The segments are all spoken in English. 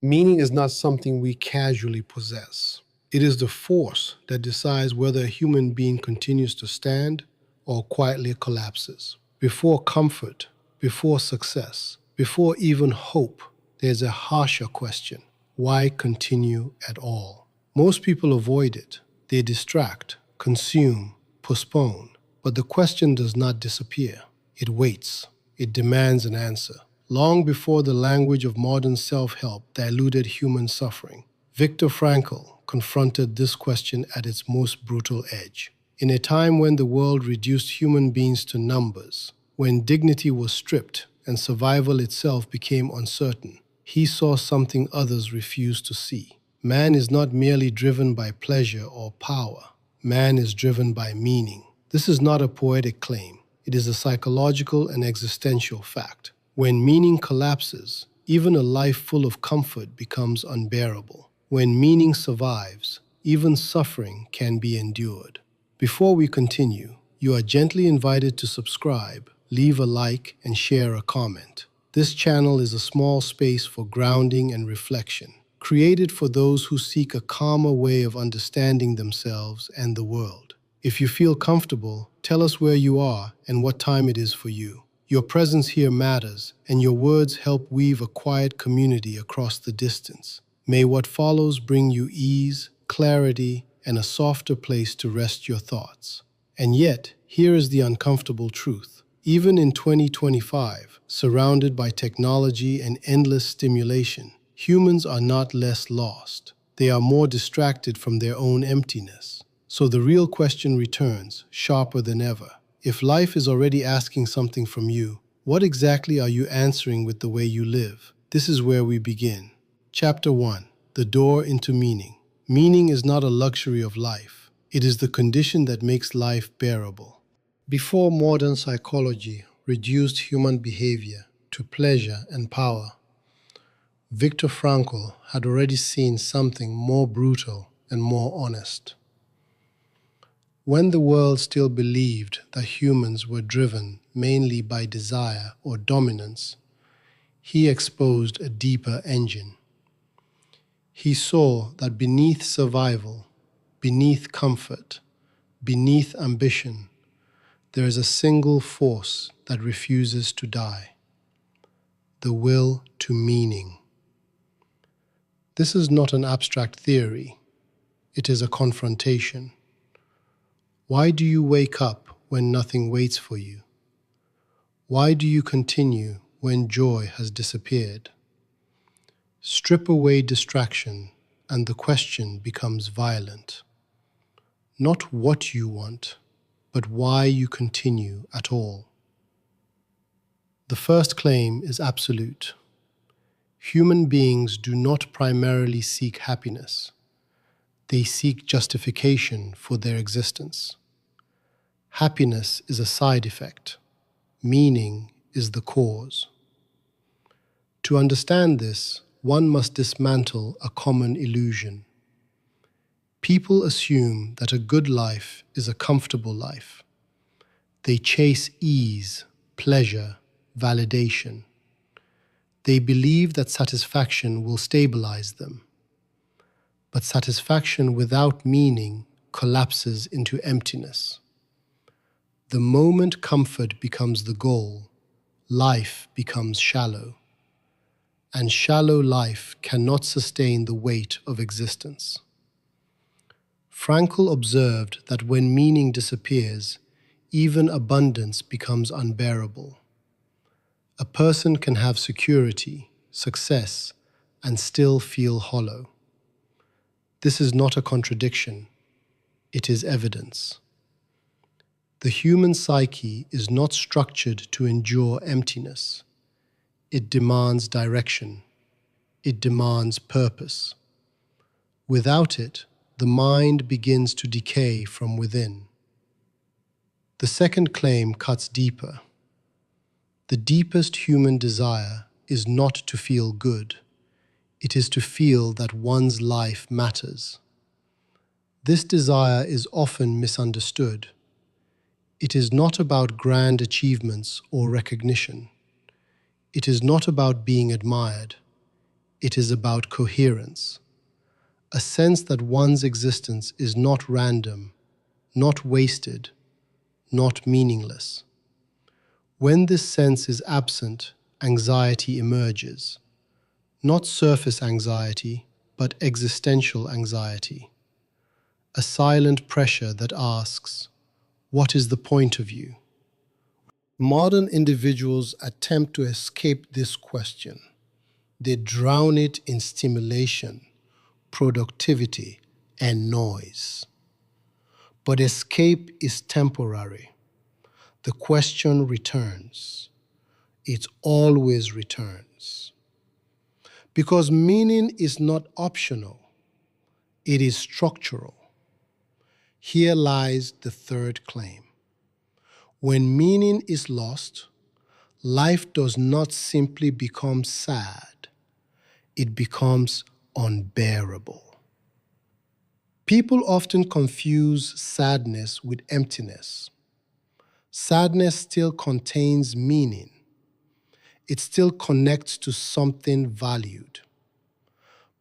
Meaning is not something we casually possess. It is the force that decides whether a human being continues to stand or quietly collapses. Before comfort, before success, before even hope, there's a harsher question. Why continue at all? Most people avoid it. They distract, consume, postpone. But the question does not disappear. It waits. It demands an answer. Long before the language of modern self-help diluted human suffering, Viktor Frankl confronted this question at its most brutal edge. In a time when the world reduced human beings to numbers, when dignity was stripped and survival itself became uncertain, he saw something others refused to see. Man is not merely driven by pleasure or power. Man is driven by meaning. This is not a poetic claim. It is a psychological and existential fact. When meaning collapses, even a life full of comfort becomes unbearable. When meaning survives, even suffering can be endured. Before we continue, you are gently invited to subscribe, leave a like, and share a comment. This channel is a small space for grounding and reflection, created for those who seek a calmer way of understanding themselves and the world. If you feel comfortable, tell us where you are and what time it is for you. Your presence here matters, and your words help weave a quiet community across the distance. May what follows bring you ease, clarity, and a softer place to rest your thoughts. And yet, here is the uncomfortable truth. Even in 2025, surrounded by technology and endless stimulation, humans are not less lost. They are more distracted from their own emptiness. So the real question returns, sharper than ever. If life is already asking something from you, what exactly are you answering with the way you live? This is where we begin. Chapter 1. The Door into Meaning. Meaning is not a luxury of life. It is the condition that makes life bearable. Before modern psychology reduced human behavior to pleasure and power, Viktor Frankl had already seen something more brutal and more honest. When the world still believed that humans were driven mainly by desire or dominance, he exposed a deeper engine. He saw that beneath survival, beneath comfort, beneath ambition, there is a single force that refuses to die: the will to meaning. This is not an abstract theory. It is a confrontation. Why do you wake up when nothing waits for you? Why do you continue when joy has disappeared? Strip away distraction, and the question becomes violent. Not what you want, but why you continue at all. The first claim is absolute. Human beings do not primarily seek happiness. They seek justification for their existence. Happiness is a side effect. Meaning is the cause. To understand this, one must dismantle a common illusion. People assume that a good life is a comfortable life. They chase ease, pleasure, validation. They believe that satisfaction will stabilize them. But satisfaction without meaning collapses into emptiness. The moment comfort becomes the goal, life becomes shallow. And shallow life cannot sustain the weight of existence. Frankl observed that when meaning disappears, even abundance becomes unbearable. A person can have security, success, and still feel hollow. This is not a contradiction. It is evidence. The human psyche is not structured to endure emptiness. It demands direction. It demands purpose. Without it, the mind begins to decay from within. The second claim cuts deeper. The deepest human desire is not to feel good. It is to feel that one's life matters. This desire is often misunderstood. It is not about grand achievements or recognition. It is not about being admired. It is about coherence, a sense that one's existence is not random, not wasted, not meaningless. When this sense is absent, anxiety emerges, not surface anxiety, but existential anxiety, a silent pressure that asks, what is the point of you? Modern individuals attempt to escape this question. They drown it in stimulation, productivity, and noise. But escape is temporary. The question returns. It always returns. Because meaning is not optional, it is structural. Here lies the third claim. When meaning is lost, life does not simply become sad, it becomes unbearable. People often confuse sadness with emptiness. Sadness still contains meaning. It still connects to something valued.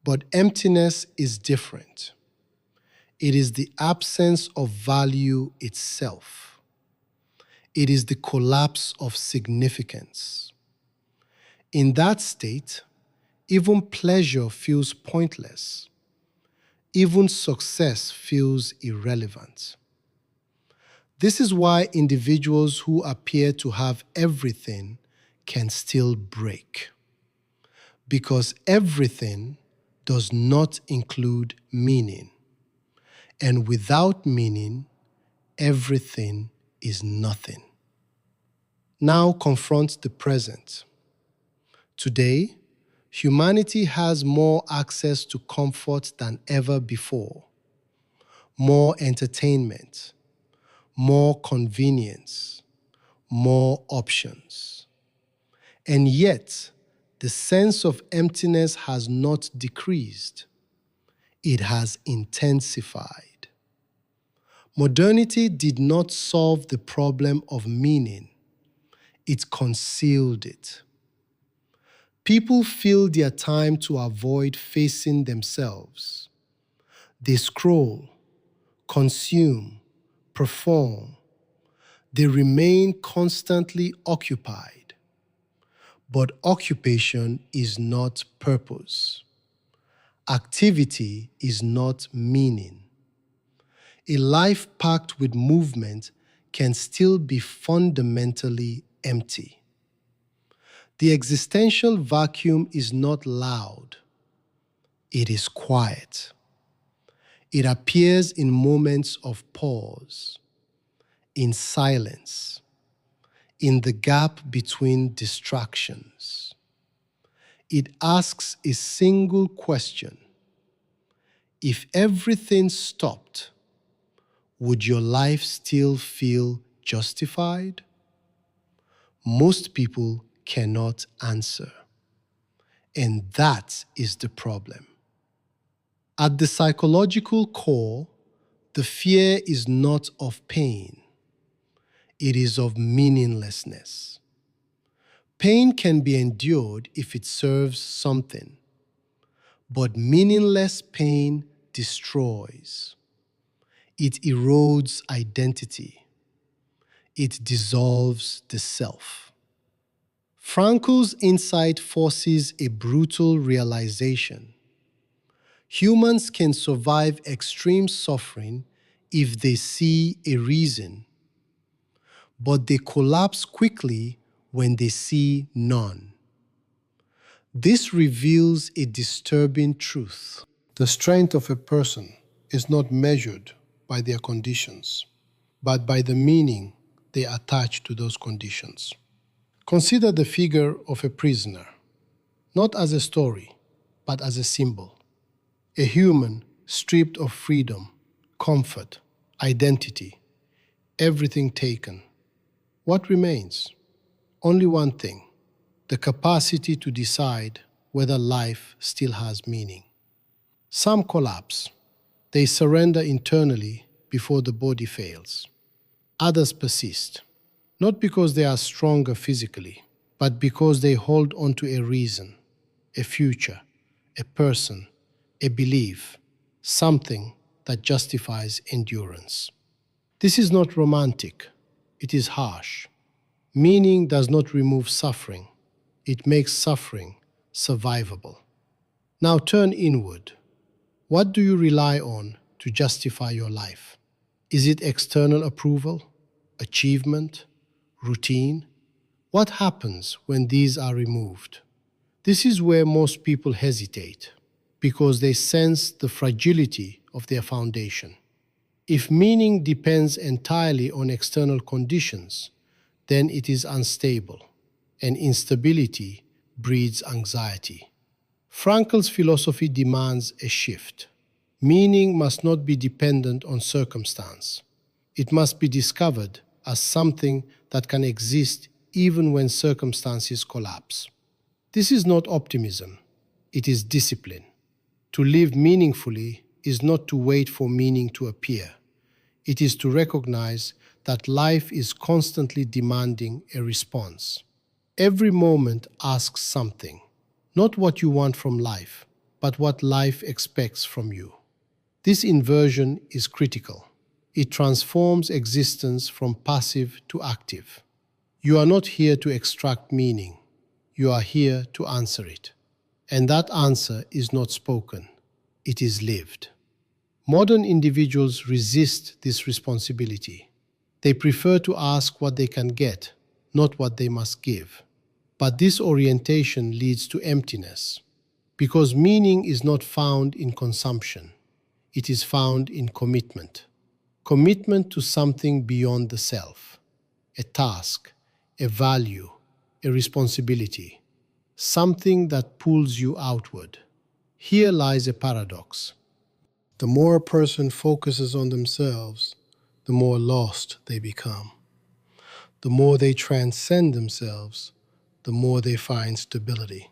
But emptiness is different. It is the absence of value itself. It is the collapse of significance. In that state, even pleasure feels pointless. Even success feels irrelevant. This is why individuals who appear to have everything can still break. Because everything does not include meaning. And without meaning, everything is nothing. Now confront the present. Today, humanity has more access to comfort than ever before. More entertainment, more convenience, more options. And yet, the sense of emptiness has not decreased. It has intensified. Modernity did not solve the problem of meaning. It concealed it. People fill their time to avoid facing themselves. They scroll, consume, perform. They remain constantly occupied. But occupation is not purpose. Activity is not meaning. A life packed with movement can still be fundamentally empty. The existential vacuum is not loud. It is quiet. It appears in moments of pause, in silence, in the gap between distractions. It asks a single question. If everything stopped, would your life still feel justified? Most people cannot answer. And that is the problem. At the psychological core, the fear is not of pain. It is of meaninglessness. Pain can be endured if it serves something, but meaningless pain destroys. It erodes identity. It dissolves the self. Frankl's insight forces a brutal realization. Humans can survive extreme suffering if they see a reason, but they collapse quickly when they see none. This reveals a disturbing truth. The strength of a person is not measured by their conditions, but by the meaning they attach to those conditions. Consider the figure of a prisoner, not as a story, but as a symbol. A human stripped of freedom, comfort, identity, everything taken. What remains? Only one thing: the capacity to decide whether life still has meaning. Some collapse. They surrender internally before the body fails. Others persist, not because they are stronger physically, but because they hold on to a reason, a future, a person, a belief, something that justifies endurance. This is not romantic, it is harsh. Meaning does not remove suffering, it makes suffering survivable. Now turn inward. What do you rely on to justify your life? Is it external approval, achievement, routine? What happens when these are removed? This is where most people hesitate, because they sense the fragility of their foundation. If meaning depends entirely on external conditions, then it is unstable, and instability breeds anxiety. Frankl's philosophy demands a shift. Meaning must not be dependent on circumstance. It must be discovered as something that can exist even when circumstances collapse. This is not optimism, it is discipline. To live meaningfully is not to wait for meaning to appear. It is to recognize that life is constantly demanding a response. Every moment asks something, not what you want from life, but what life expects from you. This inversion is critical. It transforms existence from passive to active. You are not here to extract meaning. You are here to answer it. And that answer is not spoken. It is lived. Modern individuals resist this responsibility. They prefer to ask what they can get, not what they must give. But this orientation leads to emptiness, because meaning is not found in consumption. It is found in commitment. Commitment to something beyond the self, a task, a value, a responsibility, something that pulls you outward. Here lies a paradox. The more a person focuses on themselves, the more lost they become. The more they transcend themselves, the more they find stability.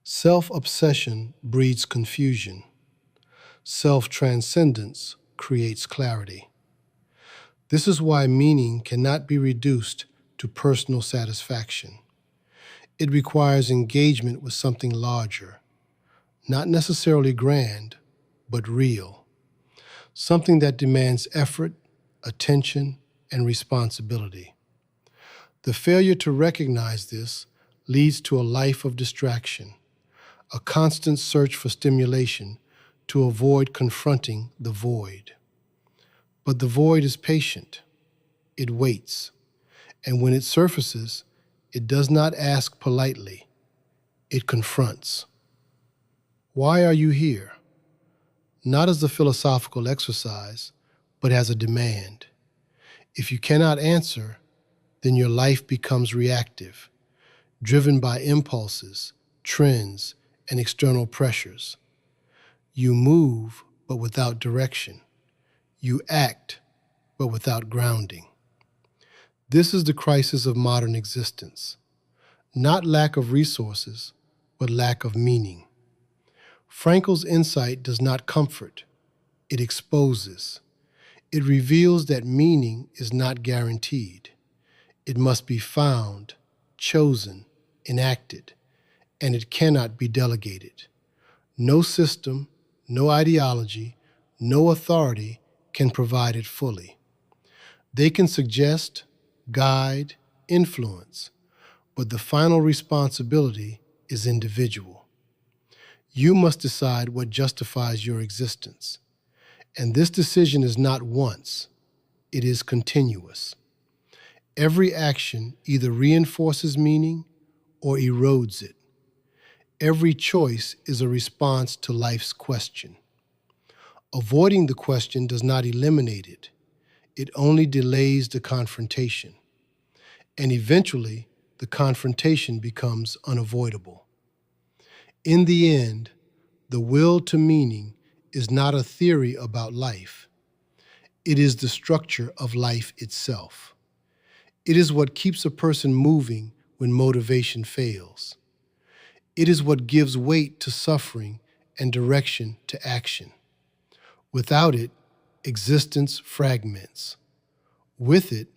Self-obsession breeds confusion. Self-transcendence creates clarity. This is why meaning cannot be reduced to personal satisfaction. It requires engagement with something larger, not necessarily grand, but real. Something that demands effort, attention, and responsibility. The failure to recognize this leads to a life of distraction, a constant search for stimulation to avoid confronting the void. But the void is patient. It waits. And when it surfaces, it does not ask politely. It confronts. Why are you here? Not as a philosophical exercise, but as a demand. If you cannot answer, then your life becomes reactive, driven by impulses, trends, and external pressures. You move, but without direction. You act, but without grounding. This is the crisis of modern existence. Not lack of resources, but lack of meaning. Frankl's insight does not comfort, it exposes. It reveals that meaning is not guaranteed. It must be found, chosen, enacted, and it cannot be delegated. No system, no ideology, no authority can provide it fully. They can suggest, guide, influence, but the final responsibility is individual. You must decide what justifies your existence. And this decision is not once, it is continuous. Every action either reinforces meaning or erodes it. Every choice is a response to life's question. Avoiding the question does not eliminate it. It only delays the confrontation. And eventually, the confrontation becomes unavoidable. In the end, the will to meaning is not a theory about life. It is the structure of life itself. It is what keeps a person moving when motivation fails. It is what gives weight to suffering and direction to action. Without it, existence fragments. With it,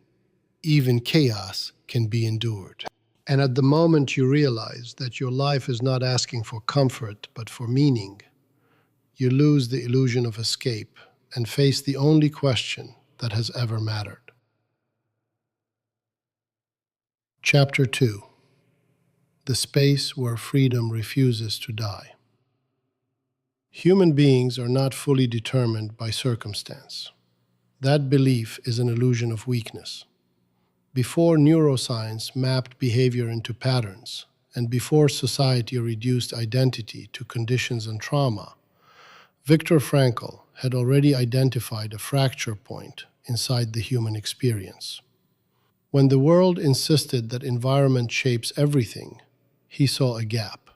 even chaos can be endured. And at the moment you realize that your life is not asking for comfort, but for meaning, you lose the illusion of escape and face the only question that has ever mattered. Chapter 2: The Space Where Freedom Refuses to Die. Human beings are not fully determined by circumstance. That belief is an illusion of weakness. Before neuroscience mapped behavior into patterns, and before society reduced identity to conditions and trauma, Viktor Frankl had already identified a fracture point inside the human experience. When the world insisted that environment shapes everything, he saw a gap.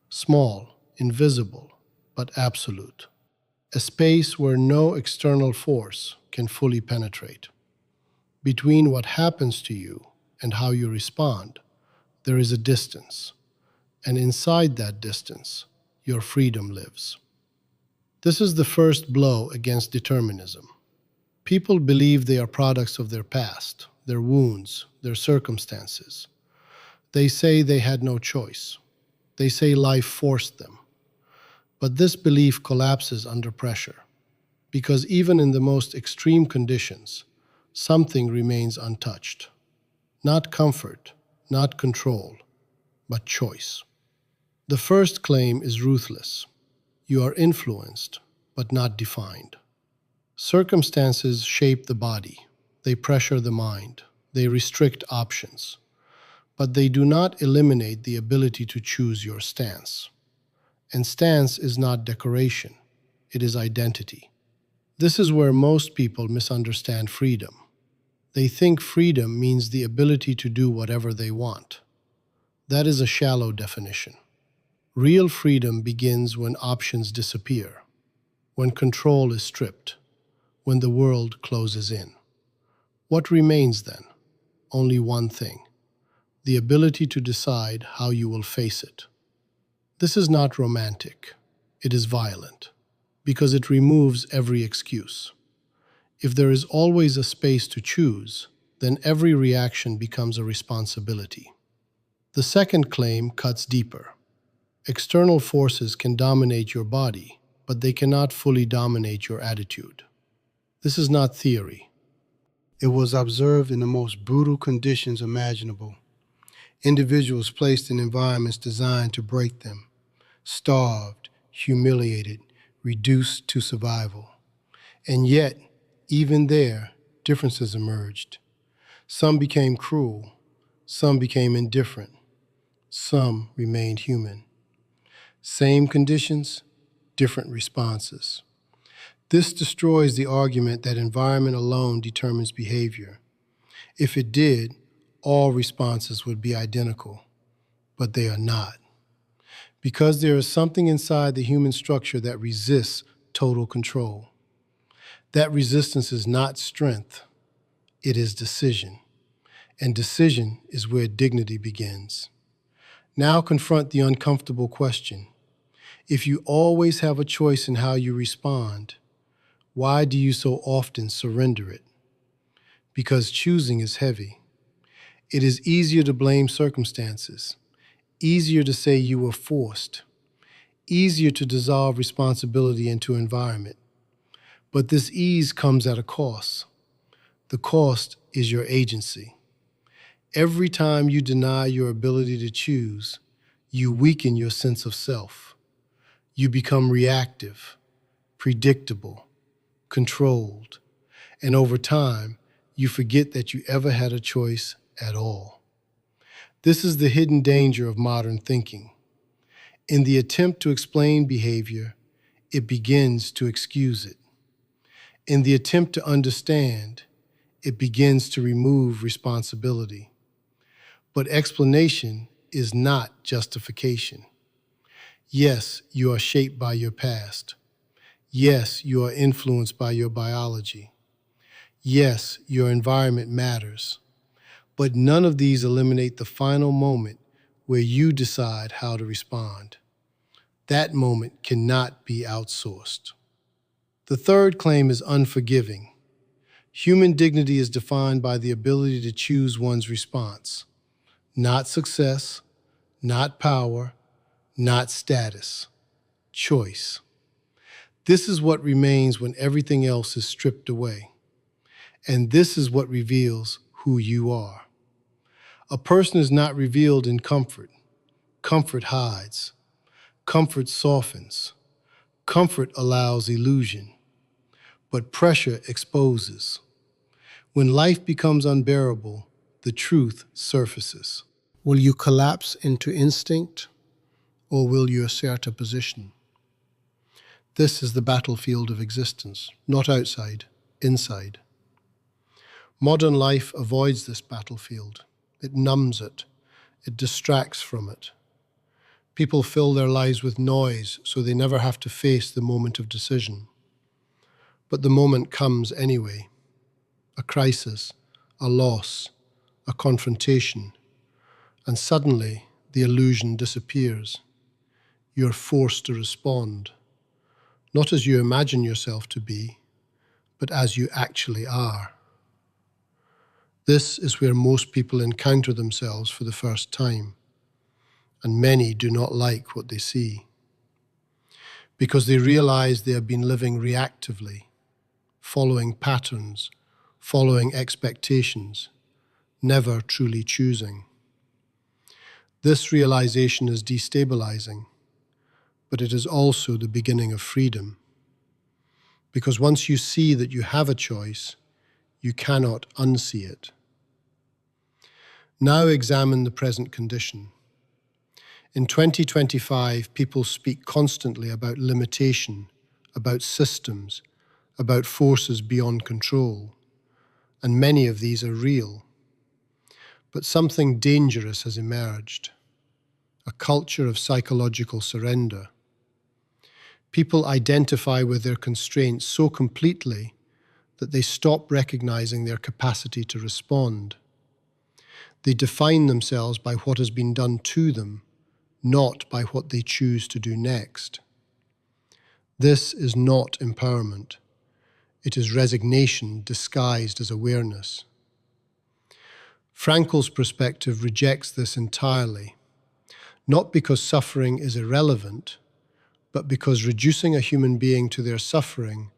Small, invisible, but absolute. A space where no external force can fully penetrate. Between what happens to you and how you respond, there is a distance. And inside that distance, your freedom lives. This is the first blow against determinism. People believe they are products of their past, their wounds, their circumstances. They say they had no choice. They say life forced them. But this belief collapses under pressure, because even in the most extreme conditions, something remains untouched. Not comfort, not control, but choice. The first claim is ruthless. You are influenced, but not defined. Circumstances shape the body. They pressure the mind. They restrict options. But they do not eliminate the ability to choose your stance. And stance is not decoration. It is identity. This is where most people misunderstand freedom. They think freedom means the ability to do whatever they want. That is a shallow definition. Real freedom begins when options disappear, when control is stripped, when the world closes in. What remains then? Only one thing: the ability to decide how you will face it. This is not romantic. It is violent, because it removes every excuse. If there is always a space to choose, then every reaction becomes a responsibility. The second claim cuts deeper. External forces can dominate your body, but they cannot fully dominate your attitude. This is not theory. It was observed in the most brutal conditions imaginable. Individuals placed in environments designed to break them, starved, humiliated, reduced to survival. And yet, even there, differences emerged. Some became cruel, some became indifferent, some remained human. Same conditions, different responses. This destroys the argument that environment alone determines behavior. If it did, all responses would be identical, but they are not. Because there is something inside the human structure that resists total control. That resistance is not strength, it is decision. And decision is where dignity begins. Now confront the uncomfortable question. If you always have a choice in how you respond, why do you so often surrender it? Because choosing is heavy. It is easier to blame circumstances, easier to say you were forced, easier to dissolve responsibility into environment. But this ease comes at a cost. The cost is your agency. Every time you deny your ability to choose, you weaken your sense of self. You become reactive, predictable, controlled, and over time, you forget that you ever had a choice at all. This is the hidden danger of modern thinking. In the attempt to explain behavior, it begins to excuse it. In the attempt to understand, it begins to remove responsibility. But explanation is not justification. Yes, you are shaped by your past. Yes, you are influenced by your biology. Yes, your environment matters. But none of these eliminate the final moment where you decide how to respond. That moment cannot be outsourced. The third claim is unforgiving. Human dignity is defined by the ability to choose one's response, Not success, not power, not status. Choice. This is what remains when everything else is stripped away. And this is what reveals who you are. A person is not revealed in comfort. Comfort hides. Comfort softens. Comfort allows illusion. But pressure exposes. When life becomes unbearable, the truth surfaces. Will you collapse into instinct, or will you assert a position? This is the battlefield of existence, not outside, inside. Modern life avoids this battlefield. It numbs it. It distracts from it. People fill their lives with noise so they never have to face the moment of decision. But the moment comes anyway. A crisis, a loss, a confrontation, and suddenly the illusion disappears. You're forced to respond, not as you imagine yourself to be, but as you actually are. This is where most people encounter themselves for the first time, and many do not like what they see, because they realize they have been living reactively, following patterns, following expectations, never truly choosing. This realization is destabilizing, but it is also the beginning of freedom. Because once you see that you have a choice, you cannot unsee it. Now examine the present condition. In 2025, people speak constantly about limitation, about systems, about forces beyond control, and many of these are real. But something dangerous has emerged, a culture of psychological surrender. People identify with their constraints so completely that they stop recognizing their capacity to respond. They define themselves by what has been done to them, not by what they choose to do next. This is not empowerment. It is resignation disguised as awareness. Frankl's perspective rejects this entirely, not because suffering is irrelevant, but because reducing a human being to their suffering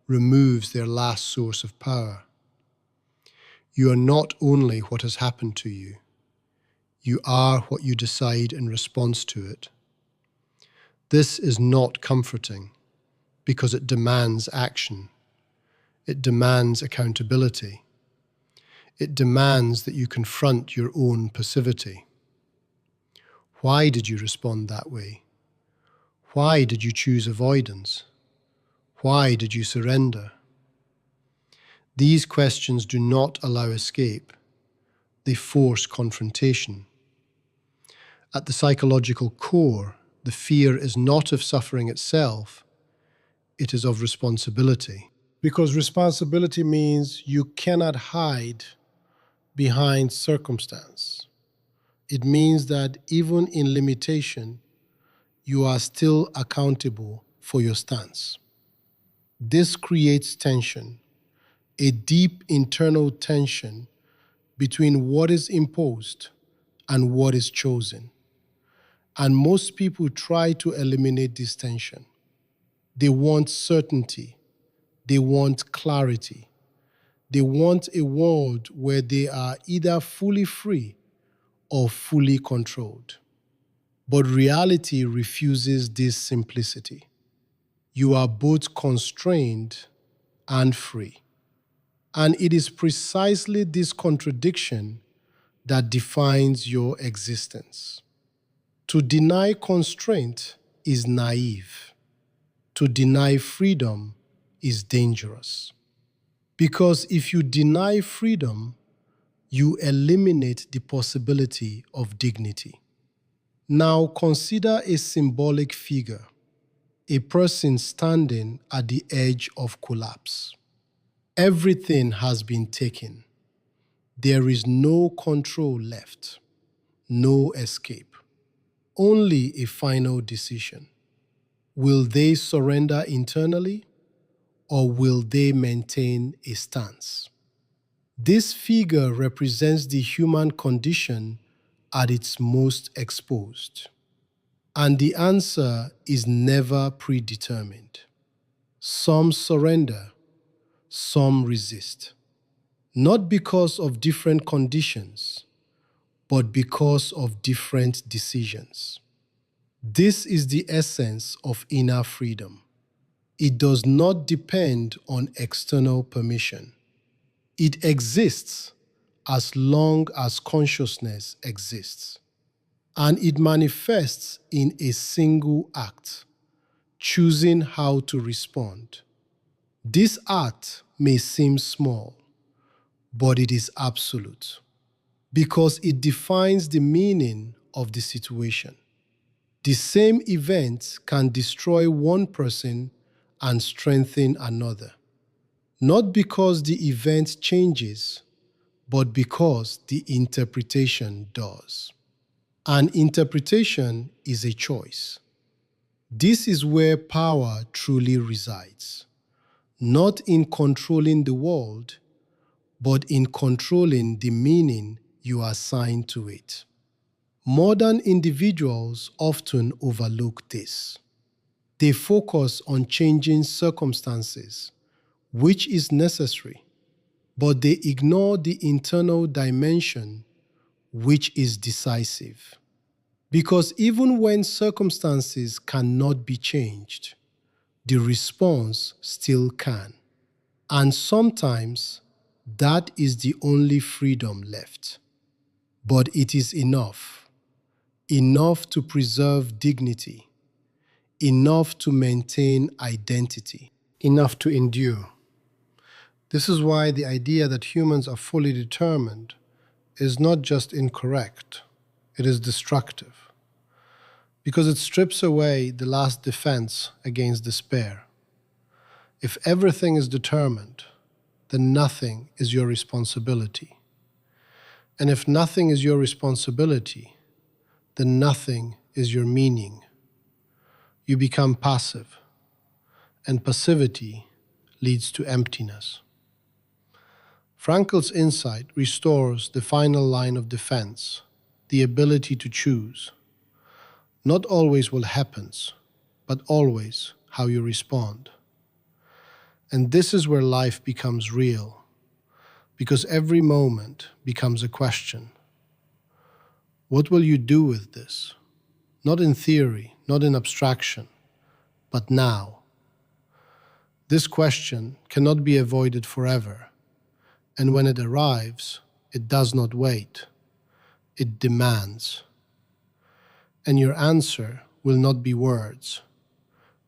removes their last source of power. You are not only what has happened to you. You are what you decide in response to it. This is not comforting because it demands action. It demands accountability. It demands that you confront your own passivity. Why did you respond that way? Why did you choose avoidance? Why did you surrender? These questions do not allow escape. They force confrontation. At the psychological core, the fear is not of suffering itself, it is of responsibility. Because responsibility means you cannot hide behind circumstance. It means that even in limitation, you are still accountable for your stance. This creates tension, a deep internal tension between what is imposed and what is chosen. And most people try to eliminate this tension. They want certainty. They want clarity. They want a world where they are either fully free or fully controlled. But reality refuses this simplicity. You are both constrained and free. And it is precisely this contradiction that defines your existence. To deny constraint is naive. To deny freedom is dangerous. Because if you deny freedom, you eliminate the possibility of dignity. Now consider a symbolic figure, a person standing at the edge of collapse. Everything has been taken. There is no control left, no escape, only a final decision. Will they surrender internally, or will they maintain a stance? This figure represents the human condition at its most exposed? And the answer is never predetermined. Some surrender, some resist. Not because of different conditions, but because of different decisions. This is the essence of inner freedom. It does not depend on external permission. It exists as long as consciousness exists. And it manifests in a single act, choosing how to respond. This act may seem small, but it is absolute, because it defines the meaning of the situation. The same event can destroy one person and strengthen another, not because the event changes, but because the interpretation does. And interpretation is a choice. This is where power truly resides, not in controlling the world, but in controlling the meaning you assign to it. Modern individuals often overlook this. They focus on changing circumstances, which is necessary, but they ignore the internal dimension, which is decisive. Because even when circumstances cannot be changed, the response still can. And sometimes that is the only freedom left. But it is enough. Enough to preserve dignity. Enough to maintain identity. Enough to endure. This is why the idea that humans are fully determined is not just incorrect, it is destructive. Because it strips away the last defense against despair. If everything is determined, then nothing is your responsibility. And if nothing is your responsibility, then nothing is your meaning. You become passive, and passivity leads to emptiness. Frankl's insight restores the final line of defense, the ability to choose. Not always what happens, but always how you respond. And this is where life becomes real, because every moment becomes a question. What will you do with this? Not in theory, not in abstraction, but now. This question cannot be avoided forever, and when it arrives, it does not wait. It demands. And your answer will not be words.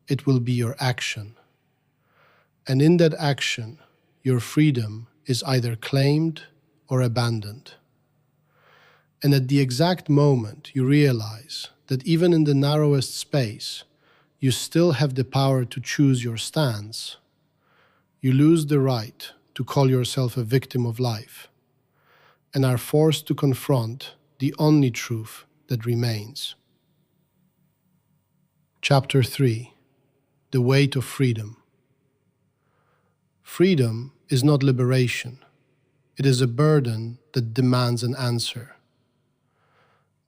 It will be your action. And in that action, your freedom is either claimed or abandoned. And at the exact moment you realize that even in the narrowest space, you still have the power to choose your stance, you lose the right to call yourself a victim of life, and are forced to confront the only truth that remains. Chapter 3: The Weight of Freedom. Freedom is not liberation. It is a burden that demands an answer.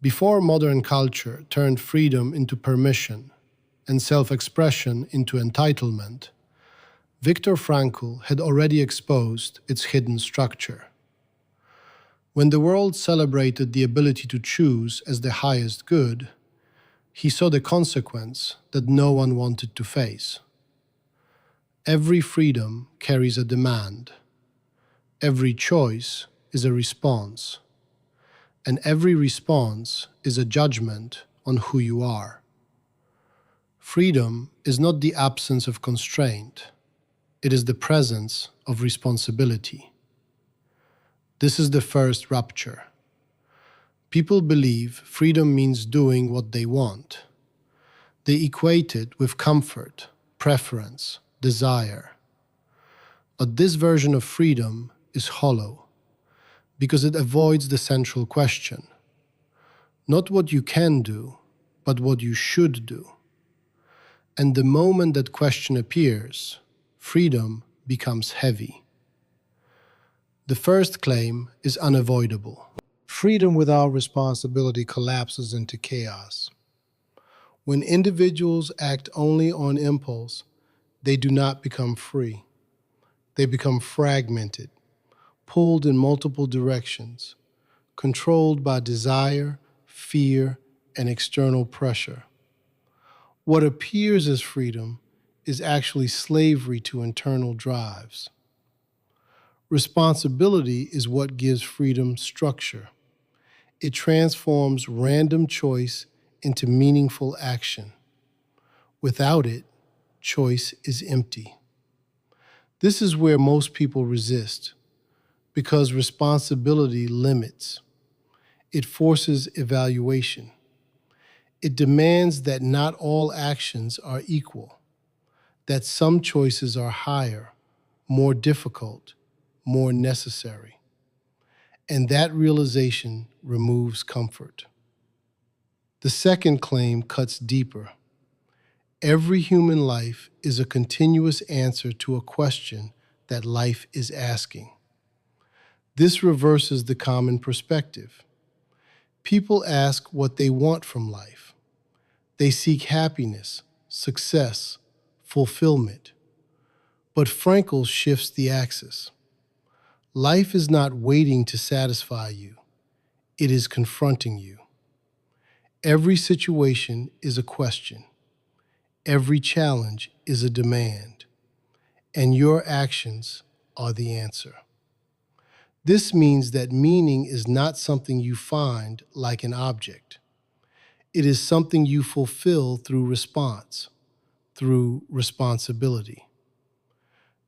Before modern culture turned freedom into permission and self-expression into entitlement, Viktor Frankl had already exposed its hidden structure. When the world celebrated the ability to choose as the highest good, he saw the consequence that no one wanted to face. Every freedom carries a demand. Every choice is a response. And every response is a judgment on who you are. Freedom is not the absence of constraint. It is the presence of responsibility. This is the first rupture. People believe freedom means doing what they want. They equate it with comfort, preference, desire. But this version of freedom is hollow, because it avoids the central question. Not what you can do, but what you should do. And the moment that question appears, freedom becomes heavy. The first claim is unavoidable. Freedom without responsibility collapses into chaos. When individuals act only on impulse, they do not become free. They become fragmented, pulled in multiple directions, controlled by desire, fear, and external pressure. What appears as freedom is actually slavery to internal drives. Responsibility is what gives freedom structure. It transforms random choice into meaningful action. Without it, choice is empty. This is where most people resist, because responsibility limits. It forces evaluation. It demands that not all actions are equal, that some choices are higher, more difficult, more necessary. And that realization removes comfort. The second claim cuts deeper. Every human life is a continuous answer to a question that life is asking. This reverses the common perspective. People ask what they want from life. They seek happiness, success, fulfillment. But Frankl shifts the axis. Life is not waiting to satisfy you. It is confronting you. Every situation is a question. Every challenge is a demand. And your actions are the answer. This means that meaning is not something you find like an object. It is something you fulfill through response, through responsibility.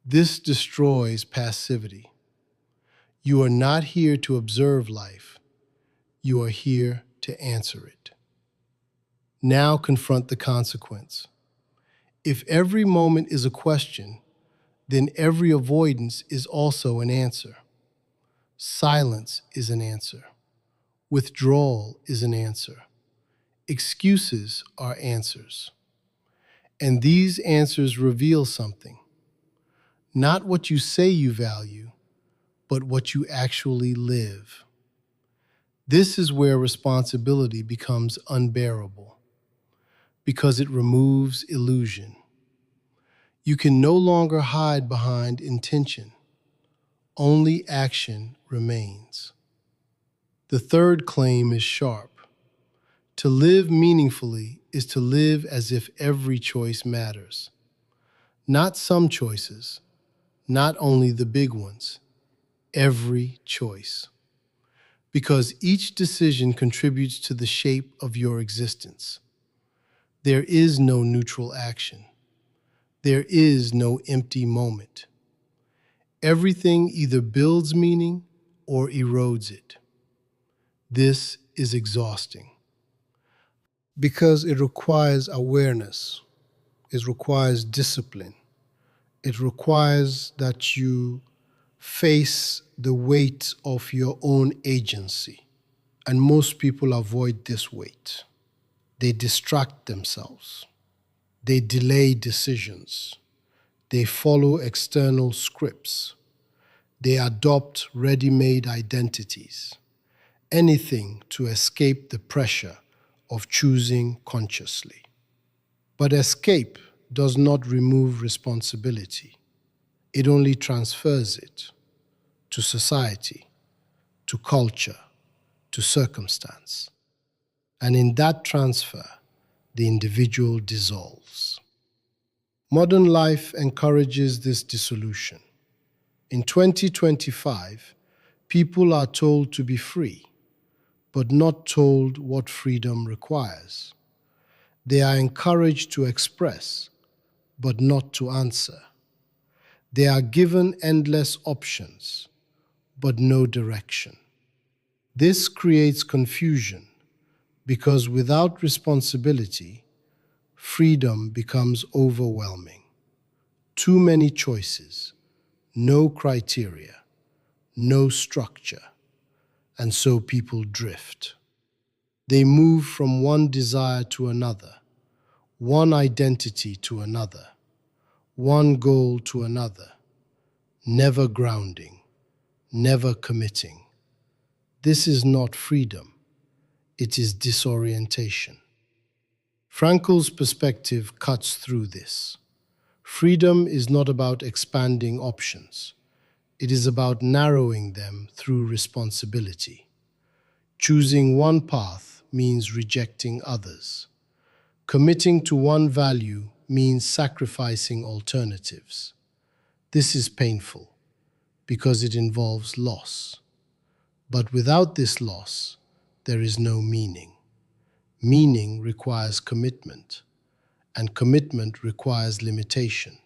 This destroys passivity. You are not here to observe life. You are here to answer it. Now confront the consequence. If every moment is a question, then every avoidance is also an answer. Silence is an answer. Withdrawal is an answer. Excuses are answers. And these answers reveal something. Not what you say you value, but what you actually live. This is where responsibility becomes unbearable, because it removes illusion. You can no longer hide behind intention. Only action remains. The third claim is sharp. To live meaningfully is to live as if every choice matters. Not some choices, not only the big ones, every choice. Because each decision contributes to the shape of your existence. There is no neutral action. There is no empty moment. Everything either builds meaning or erodes it. This is exhausting because it requires awareness. It requires discipline. It requires that you face the weight of your own agency. And most people avoid this weight. They distract themselves. They delay decisions. They follow external scripts. They adopt ready-made identities. Anything to escape the pressure of choosing consciously. But escape does not remove responsibility. It only transfers it to society, to culture, to circumstance. And in that transfer, the individual dissolves. Modern life encourages this dissolution. In 2025, people are told to be free, but not told what freedom requires. They are encouraged to express, but not to answer. They are given endless options, but no direction. This creates confusion because without responsibility, freedom becomes overwhelming. Too many choices, no criteria, no structure, and so people drift. They move from one desire to another, one identity to another, one goal to another, never grounding, never committing. This is not freedom, it is disorientation. Frankl's perspective cuts through this. Freedom is not about expanding options. It is about narrowing them through responsibility. Choosing one path means rejecting others. Committing to one value means sacrificing alternatives. This is painful because it involves loss. But without this loss, there is no meaning. Meaning requires commitment, and commitment requires limitation.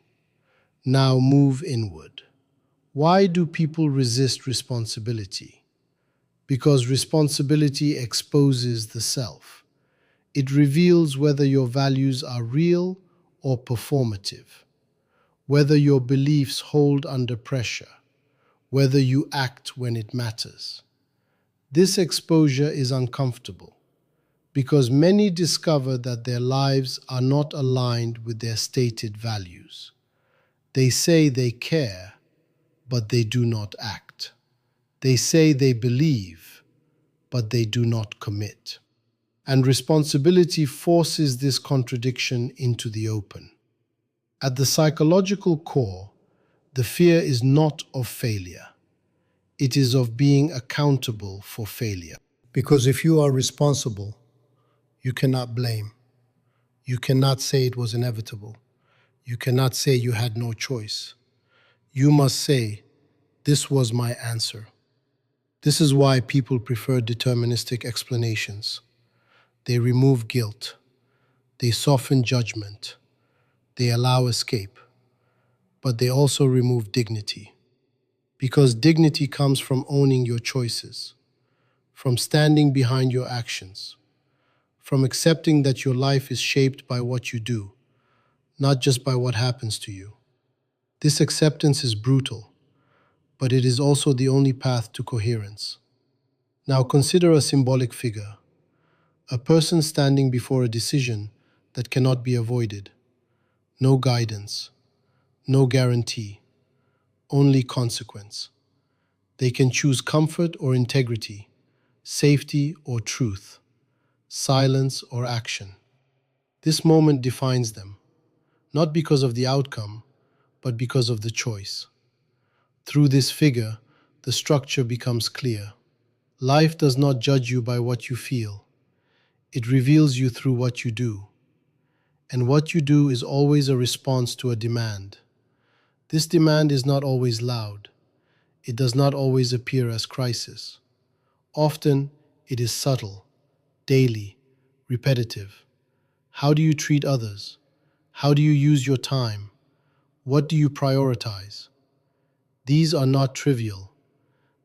Now move inward. Why do people resist responsibility? Because responsibility exposes the self. It reveals whether your values are real or performative, whether your beliefs hold under pressure, whether you act when it matters. This exposure is uncomfortable because many discover that their lives are not aligned with their stated values. They say they care, but they do not act. They say they believe, but they do not commit. And responsibility forces this contradiction into the open. At the psychological core, the fear is not of failure. It is of being accountable for failure. Because if you are responsible, you cannot blame. You cannot say it was inevitable. You cannot say you had no choice. You must say, this was my answer. This is why people prefer deterministic explanations. They remove guilt. They soften judgment. They allow escape. But they also remove dignity. Because dignity comes from owning your choices, from standing behind your actions, from accepting that your life is shaped by what you do, not just by what happens to you. This acceptance is brutal, but it is also the only path to coherence. Now consider a symbolic figure, a person standing before a decision that cannot be avoided. No guidance, no guarantee, only consequence. They can choose comfort or integrity, safety or truth, silence or action. This moment defines them, not because of the outcome, but because of the choice. Through this figure, the structure becomes clear. Life does not judge you by what you feel. It reveals you through what you do. And what you do is always a response to a demand. This demand is not always loud. It does not always appear as crisis. Often, it is subtle, daily, repetitive. How do you treat others? How do you use your time? What do you prioritize? These are not trivial.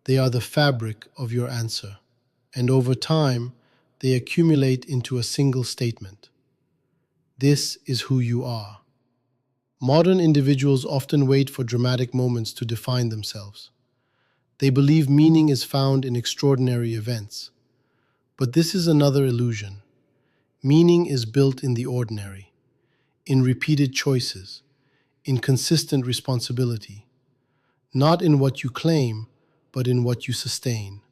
They are the fabric of your answer. And over time, they accumulate into a single statement. This is who you are. Modern individuals often wait for dramatic moments to define themselves. They believe meaning is found in extraordinary events. But this is another illusion. Meaning is built in the ordinary, in repeated choices, in consistent responsibility, not in what you claim, but in what you sustain.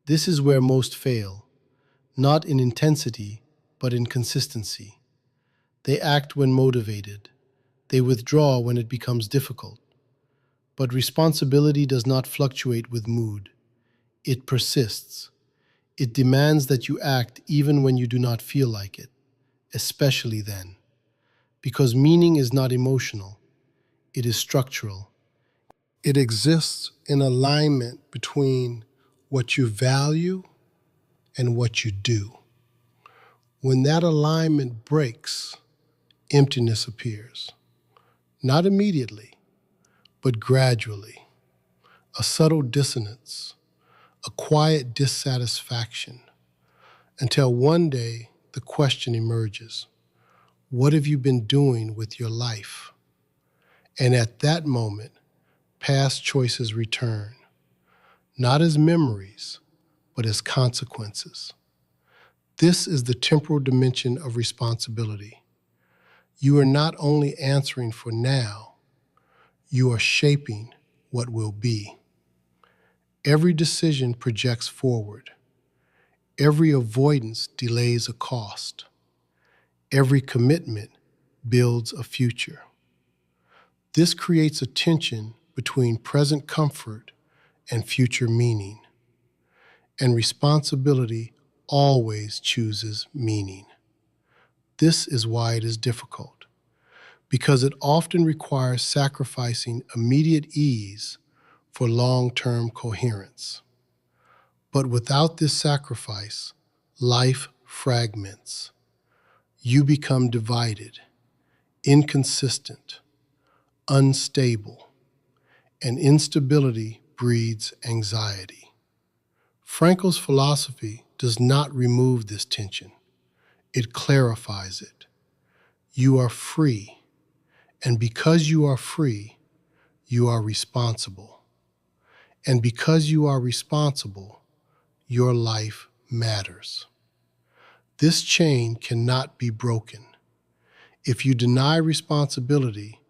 This is where most fail, not in intensity, but in consistency. They act when motivated. They withdraw when it becomes difficult. But responsibility does not fluctuate with mood. It persists. It demands that you act even when you do not feel like it, especially then. Because meaning is not emotional, it is structural. It exists in alignment between what you value and what you do. When that alignment breaks, emptiness appears. Not immediately, but gradually. A subtle dissonance, a quiet dissatisfaction, until one day the question emerges, what have you been doing with your life? And at that moment, past choices return, not as memories, but as consequences. This is the temporal dimension of responsibility. You are not only answering for now, you are shaping what will be. Every decision projects forward. Every avoidance delays a cost. Every commitment builds a future. This creates a tension between present comfort and future meaning. And responsibility always chooses meaning. This is why it is difficult, because it often requires sacrificing immediate ease for long-term coherence. But without this sacrifice, life fragments. You become divided, inconsistent, unstable, and instability breeds anxiety. Frankl's philosophy does not remove this tension. It clarifies it. You are free, and because you are free, you are responsible. And because you are responsible, your life matters. This chain cannot be broken. If you deny responsibility,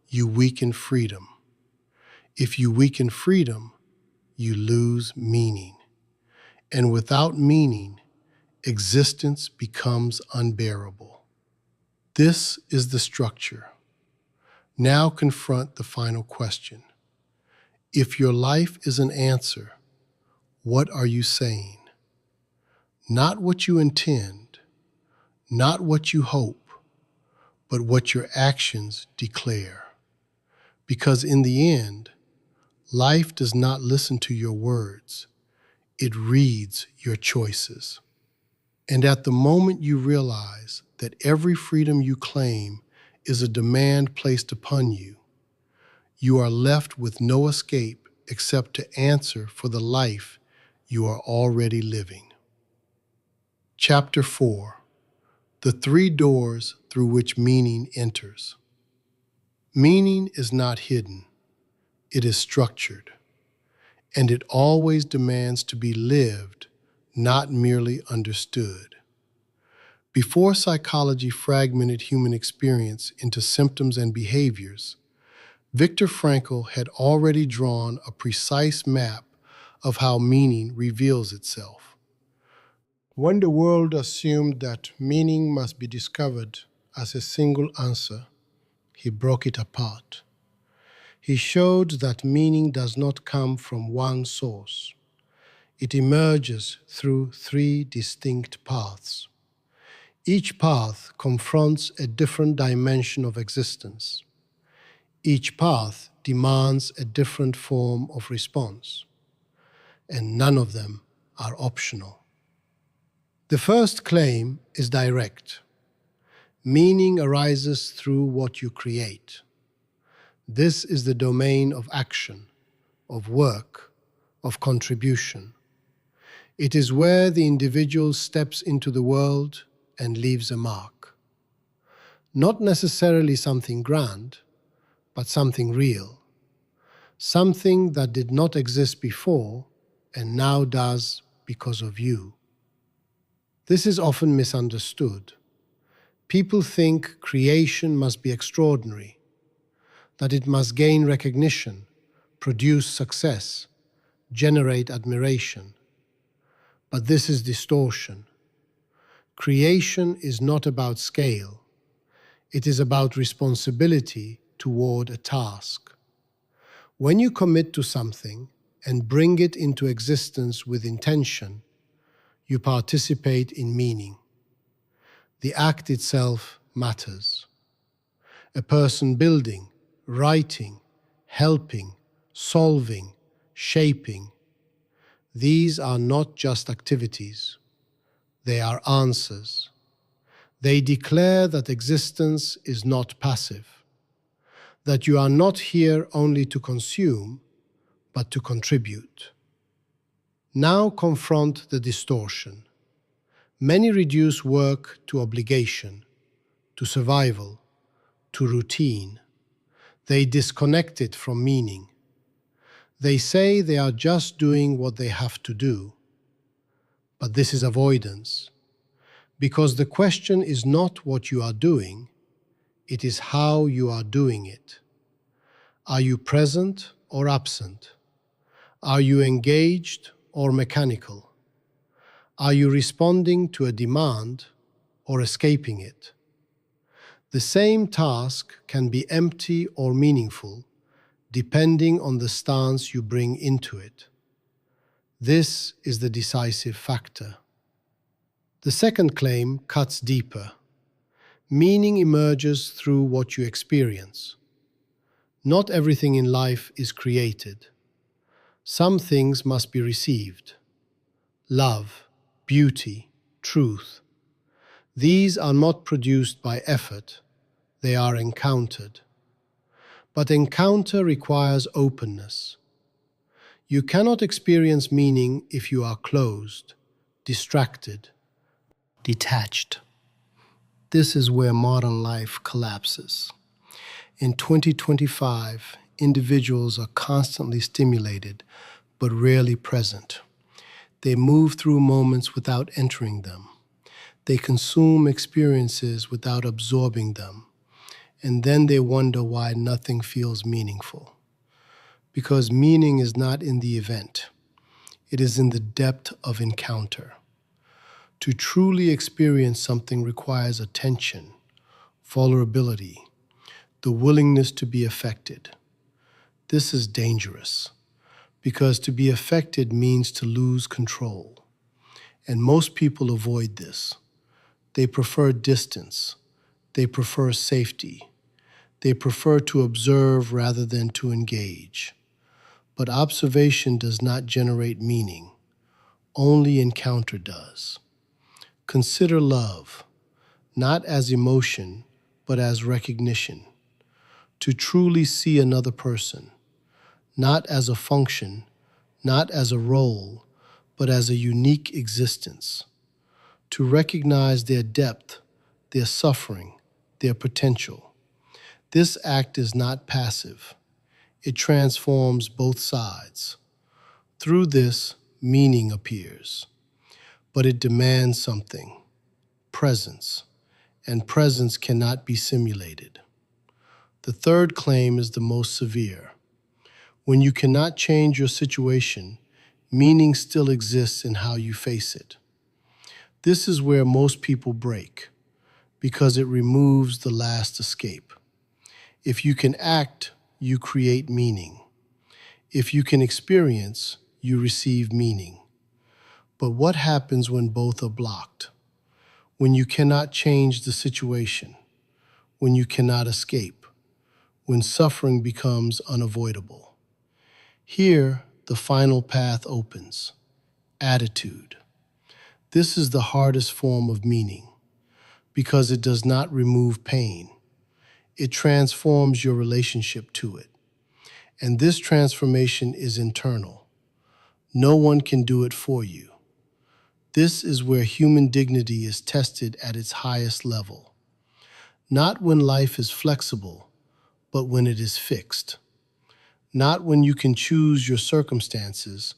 you weaken freedom. If you weaken freedom, you lose meaning. And without meaning, existence becomes unbearable. This is the structure. Now confront the final question. If your life is an answer, what are you saying? Not what you intend, not what you hope, but what your actions declare. Because in the end, life does not listen to your words. It reads your choices. And at the moment you realize that every freedom you claim is a demand placed upon you, you are left with no escape except to answer for the life you are already living. Chapter 4: The Three Doors Through Which Meaning Enters. Meaning is not hidden. It is structured. And it always demands to be lived, not merely understood. Before psychology fragmented human experience into symptoms and behaviors, Viktor Frankl had already drawn a precise map of how meaning reveals itself. When the world assumed that meaning must be discovered as a single answer, he broke it apart. He showed that meaning does not come from one source. It emerges through three distinct paths. Each path confronts a different dimension of existence. Each path demands a different form of response, and none of them are optional. The first claim is direct. Meaning arises through what you create. This is the domain of action, of work, of contribution. It is where the individual steps into the world and leaves a mark. Not necessarily something grand, but something real. Something that did not exist before and now does because of you. This is often misunderstood. People think creation must be extraordinary, that it must gain recognition, produce success, generate admiration. But this is distortion. Creation is not about scale. It is about responsibility toward a task. When you commit to something and bring it into existence with intention, you participate in meaning. The act itself matters. A person building, writing, helping, solving, shaping. These are not just activities. They are answers. They declare that existence is not passive, that you are not here only to consume, but to contribute. Now confront the distortion. Many reduce work to obligation, to survival, to routine. They disconnect it from meaning. They say they are just doing what they have to do. But this is avoidance, because the question is not what you are doing, it is how you are doing it. Are you present or absent? Are you engaged or mechanical? Are you responding to a demand or escaping it? The same task can be empty or meaningful, depending on the stance you bring into it. This is the decisive factor. The second claim cuts deeper. Meaning emerges through what you experience. Not everything in life is created. Some things must be received. Love, beauty, truth. These are not produced by effort, they are encountered. But encounter requires openness. You cannot experience meaning if you are closed, distracted, detached. This is where modern life collapses. In 2025, individuals are constantly stimulated, but rarely present. They move through moments without entering them. They consume experiences without absorbing them. And then they wonder why nothing feels meaningful. Because meaning is not in the event. It is in the depth of encounter. To truly experience something requires attention, vulnerability, the willingness to be affected. This is dangerous, because to be affected means to lose control. And most people avoid this. They prefer distance. They prefer safety. They prefer to observe rather than to engage. But observation does not generate meaning. Only encounter does. Consider love, not as emotion, but as recognition. To truly see another person, not as a function, not as a role, but as a unique existence. To recognize their depth, their suffering, their potential. This act is not passive. It transforms both sides. Through this, meaning appears. But it demands something, presence, and presence cannot be simulated. The third claim is the most severe. When you cannot change your situation, meaning still exists in how you face it. This is where most people break, because it removes the last escape. If you can act, you create meaning. If you can experience, you receive meaning. But what happens when both are blocked? When you cannot change the situation? When you cannot escape? When suffering becomes unavoidable? Here, the final path opens. Attitude. This is the hardest form of meaning, because it does not remove pain. It transforms your relationship to it. And this transformation is internal. No one can do it for you. This is where human dignity is tested at its highest level. Not when life is flexible, but when it is fixed. Not when you can choose your circumstances,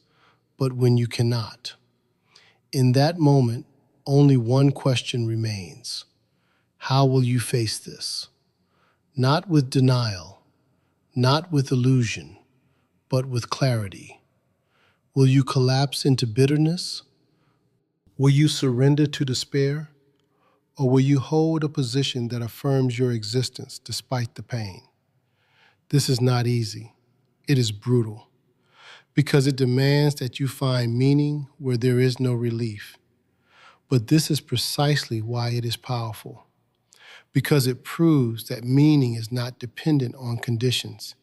but when you cannot. In that moment, only one question remains. How will you face this? Not with denial, not with illusion, but with clarity. Will you collapse into bitterness? Will you surrender to despair? Or will you hold a position that affirms your existence despite the pain? This is not easy. It is brutal, because it demands that you find meaning where there is no relief. But this is precisely why it is powerful, because it proves that meaning is not dependent on conditions.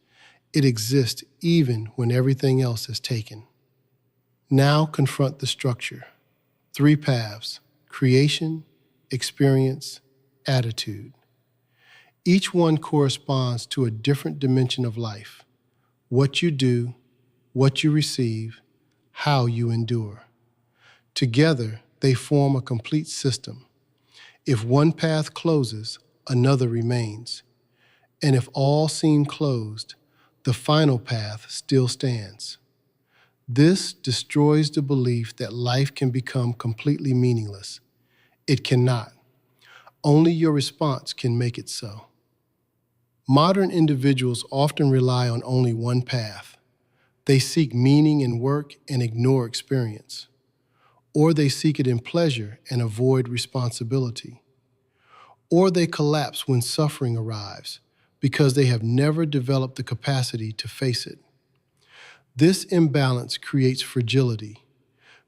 It exists even when everything else is taken. Now confront the structure. 3 paths: creation, experience, attitude. Each one corresponds to a different dimension of life. What you do, what you receive, how you endure. Together, they form a complete system. If one path closes, another remains. And if all seem closed, the final path still stands. This destroys the belief that life can become completely meaningless. It cannot. Only your response can make it so. Modern individuals often rely on only one path. They seek meaning in work and ignore experience, or they seek it in pleasure and avoid responsibility, or they collapse when suffering arrives because they have never developed the capacity to face it. This imbalance creates fragility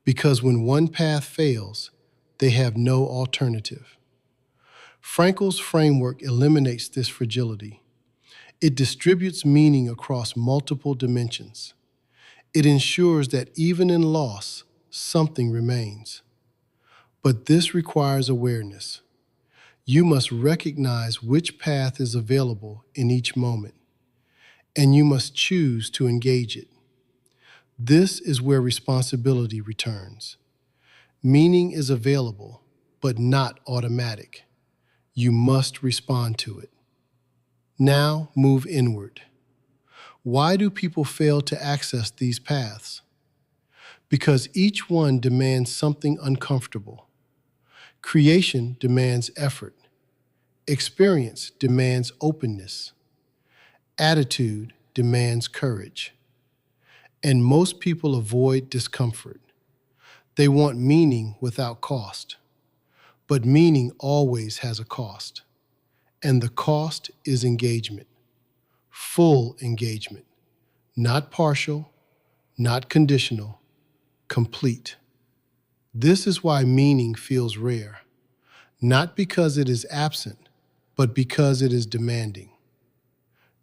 because when one path fails, they have no alternative. Frankl's framework eliminates this fragility. It distributes meaning across multiple dimensions. It ensures that even in loss, something remains. But this requires awareness. You must recognize which path is available in each moment, and you must choose to engage it. This is where responsibility returns. Meaning is available, but not automatic. You must respond to it. Now move inward. Why do people fail to access these paths? Because each one demands something uncomfortable. Creation demands effort. Experience demands openness. Attitude demands courage. And most people avoid discomfort. They want meaning without cost. But meaning always has a cost. And the cost is engagement. Full engagement. Not partial, not conditional, complete. This is why meaning feels rare. Not because it is absent, but because it is demanding.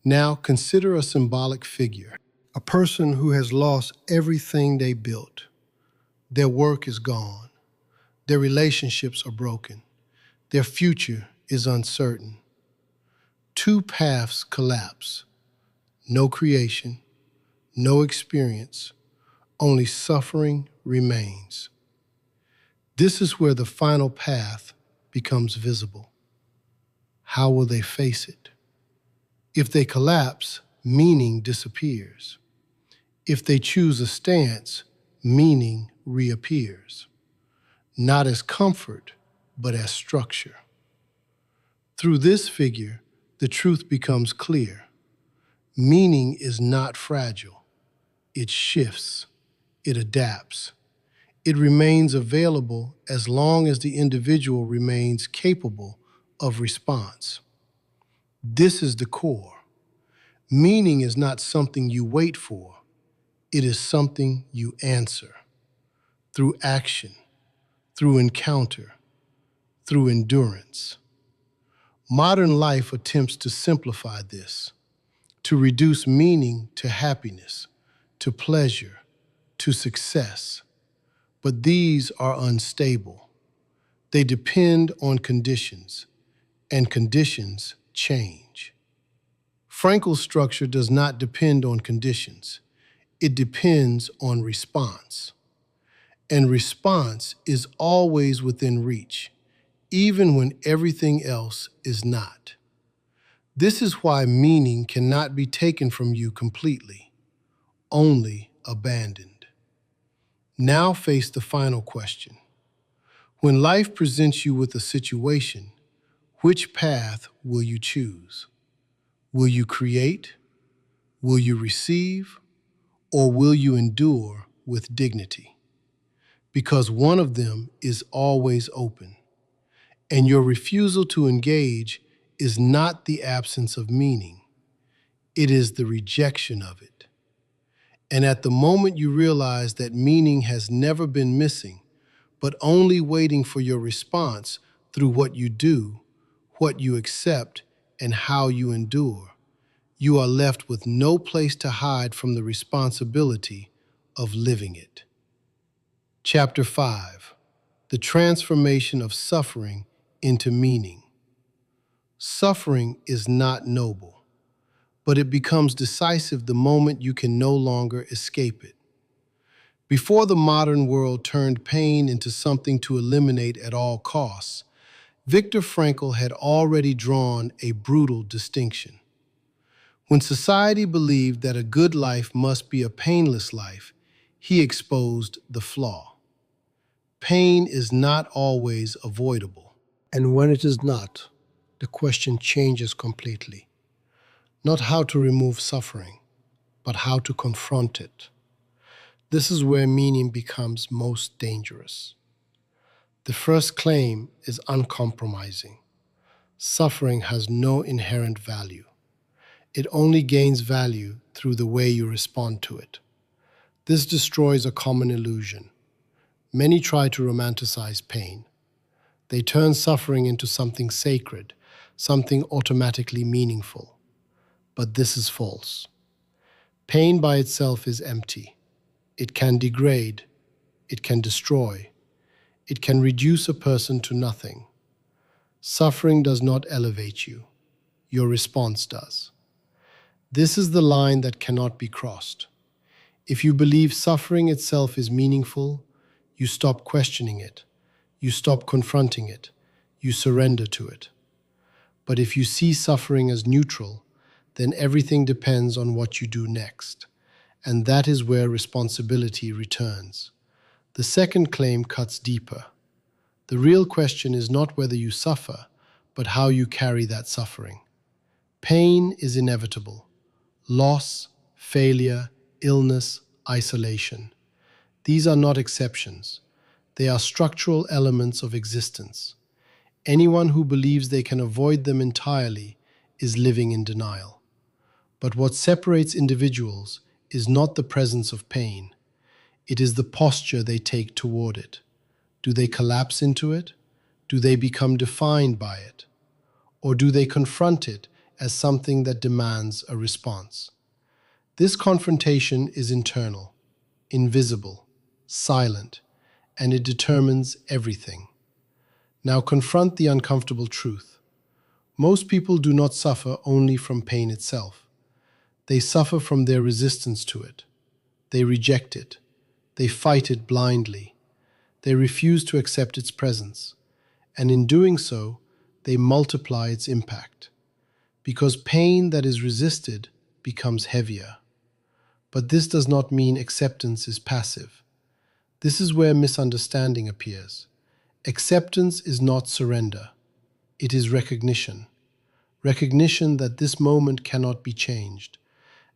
Now consider a symbolic figure. A person who has lost everything they built. Their work is gone. Their relationships are broken. Their future is uncertain. Two paths collapse. No creation, no experience, only suffering remains. This is where the final path becomes visible. How will they face it? If they collapse, meaning disappears. If they choose a stance, meaning reappears. Not as comfort, but as structure. Through this figure, the truth becomes clear. Meaning is not fragile. It shifts. It adapts. It remains available as long as the individual remains capable of response. This is the core. Meaning is not something you wait for. It is something you answer. Through action, through encounter, through endurance. Modern life attempts to simplify this, to reduce meaning to happiness, to pleasure, to success. But these are unstable. They depend on conditions, and conditions change. Frankl's structure does not depend on conditions. It depends on response. And response is always within reach, even when everything else is not. This is why meaning cannot be taken from you completely, only abandoned. Now face the final question. When life presents you with a situation, which path will you choose? Will you create? Will you receive? Or will you endure with dignity? Because one of them is always open, and your refusal to engage is not the absence of meaning. It is the rejection of it. And at the moment you realize that meaning has never been missing, but only waiting for your response through what you do, what you accept, and how you endure, you are left with no place to hide from the responsibility of living it. Chapter 5. The transformation of suffering into meaning. Suffering is not noble, but it becomes decisive the moment you can no longer escape it. Before the modern world turned pain into something to eliminate at all costs, Viktor Frankl had already drawn a brutal distinction. When society believed that a good life must be a painless life, he exposed the flaw. Pain is not always avoidable. And when it is not, the question changes completely. Not how to remove suffering, but how to confront it. This is where meaning becomes most dangerous. The first claim is uncompromising. Suffering has no inherent value. It only gains value through the way you respond to it. This destroys a common illusion. Many try to romanticize pain. They turn suffering into something sacred, something automatically meaningful. But this is false. Pain by itself is empty. It can degrade. It can destroy. It can reduce a person to nothing. Suffering does not elevate you. Your response does. This is the line that cannot be crossed. If you believe suffering itself is meaningful, you stop questioning it. You stop confronting it. You surrender to it. But if you see suffering as neutral, then everything depends on what you do next. And that is where responsibility returns. The second claim cuts deeper. The real question is not whether you suffer, but how you carry that suffering. Pain is inevitable. Loss, failure, illness, isolation. These are not exceptions. They are structural elements of existence. Anyone who believes they can avoid them entirely is living in denial. But what separates individuals is not the presence of pain. It is the posture they take toward it. Do they collapse into it? Do they become defined by it? Or do they confront it as something that demands a response? This confrontation is internal, invisible, silent, and it determines everything. Now confront the uncomfortable truth. Most people do not suffer only from pain itself. They suffer from their resistance to it. They reject it. They fight it blindly. They refuse to accept its presence. And in doing so, they multiply its impact. Because pain that is resisted becomes heavier. But this does not mean acceptance is passive. This is where misunderstanding appears. Acceptance is not surrender. It is recognition. Recognition that this moment cannot be changed.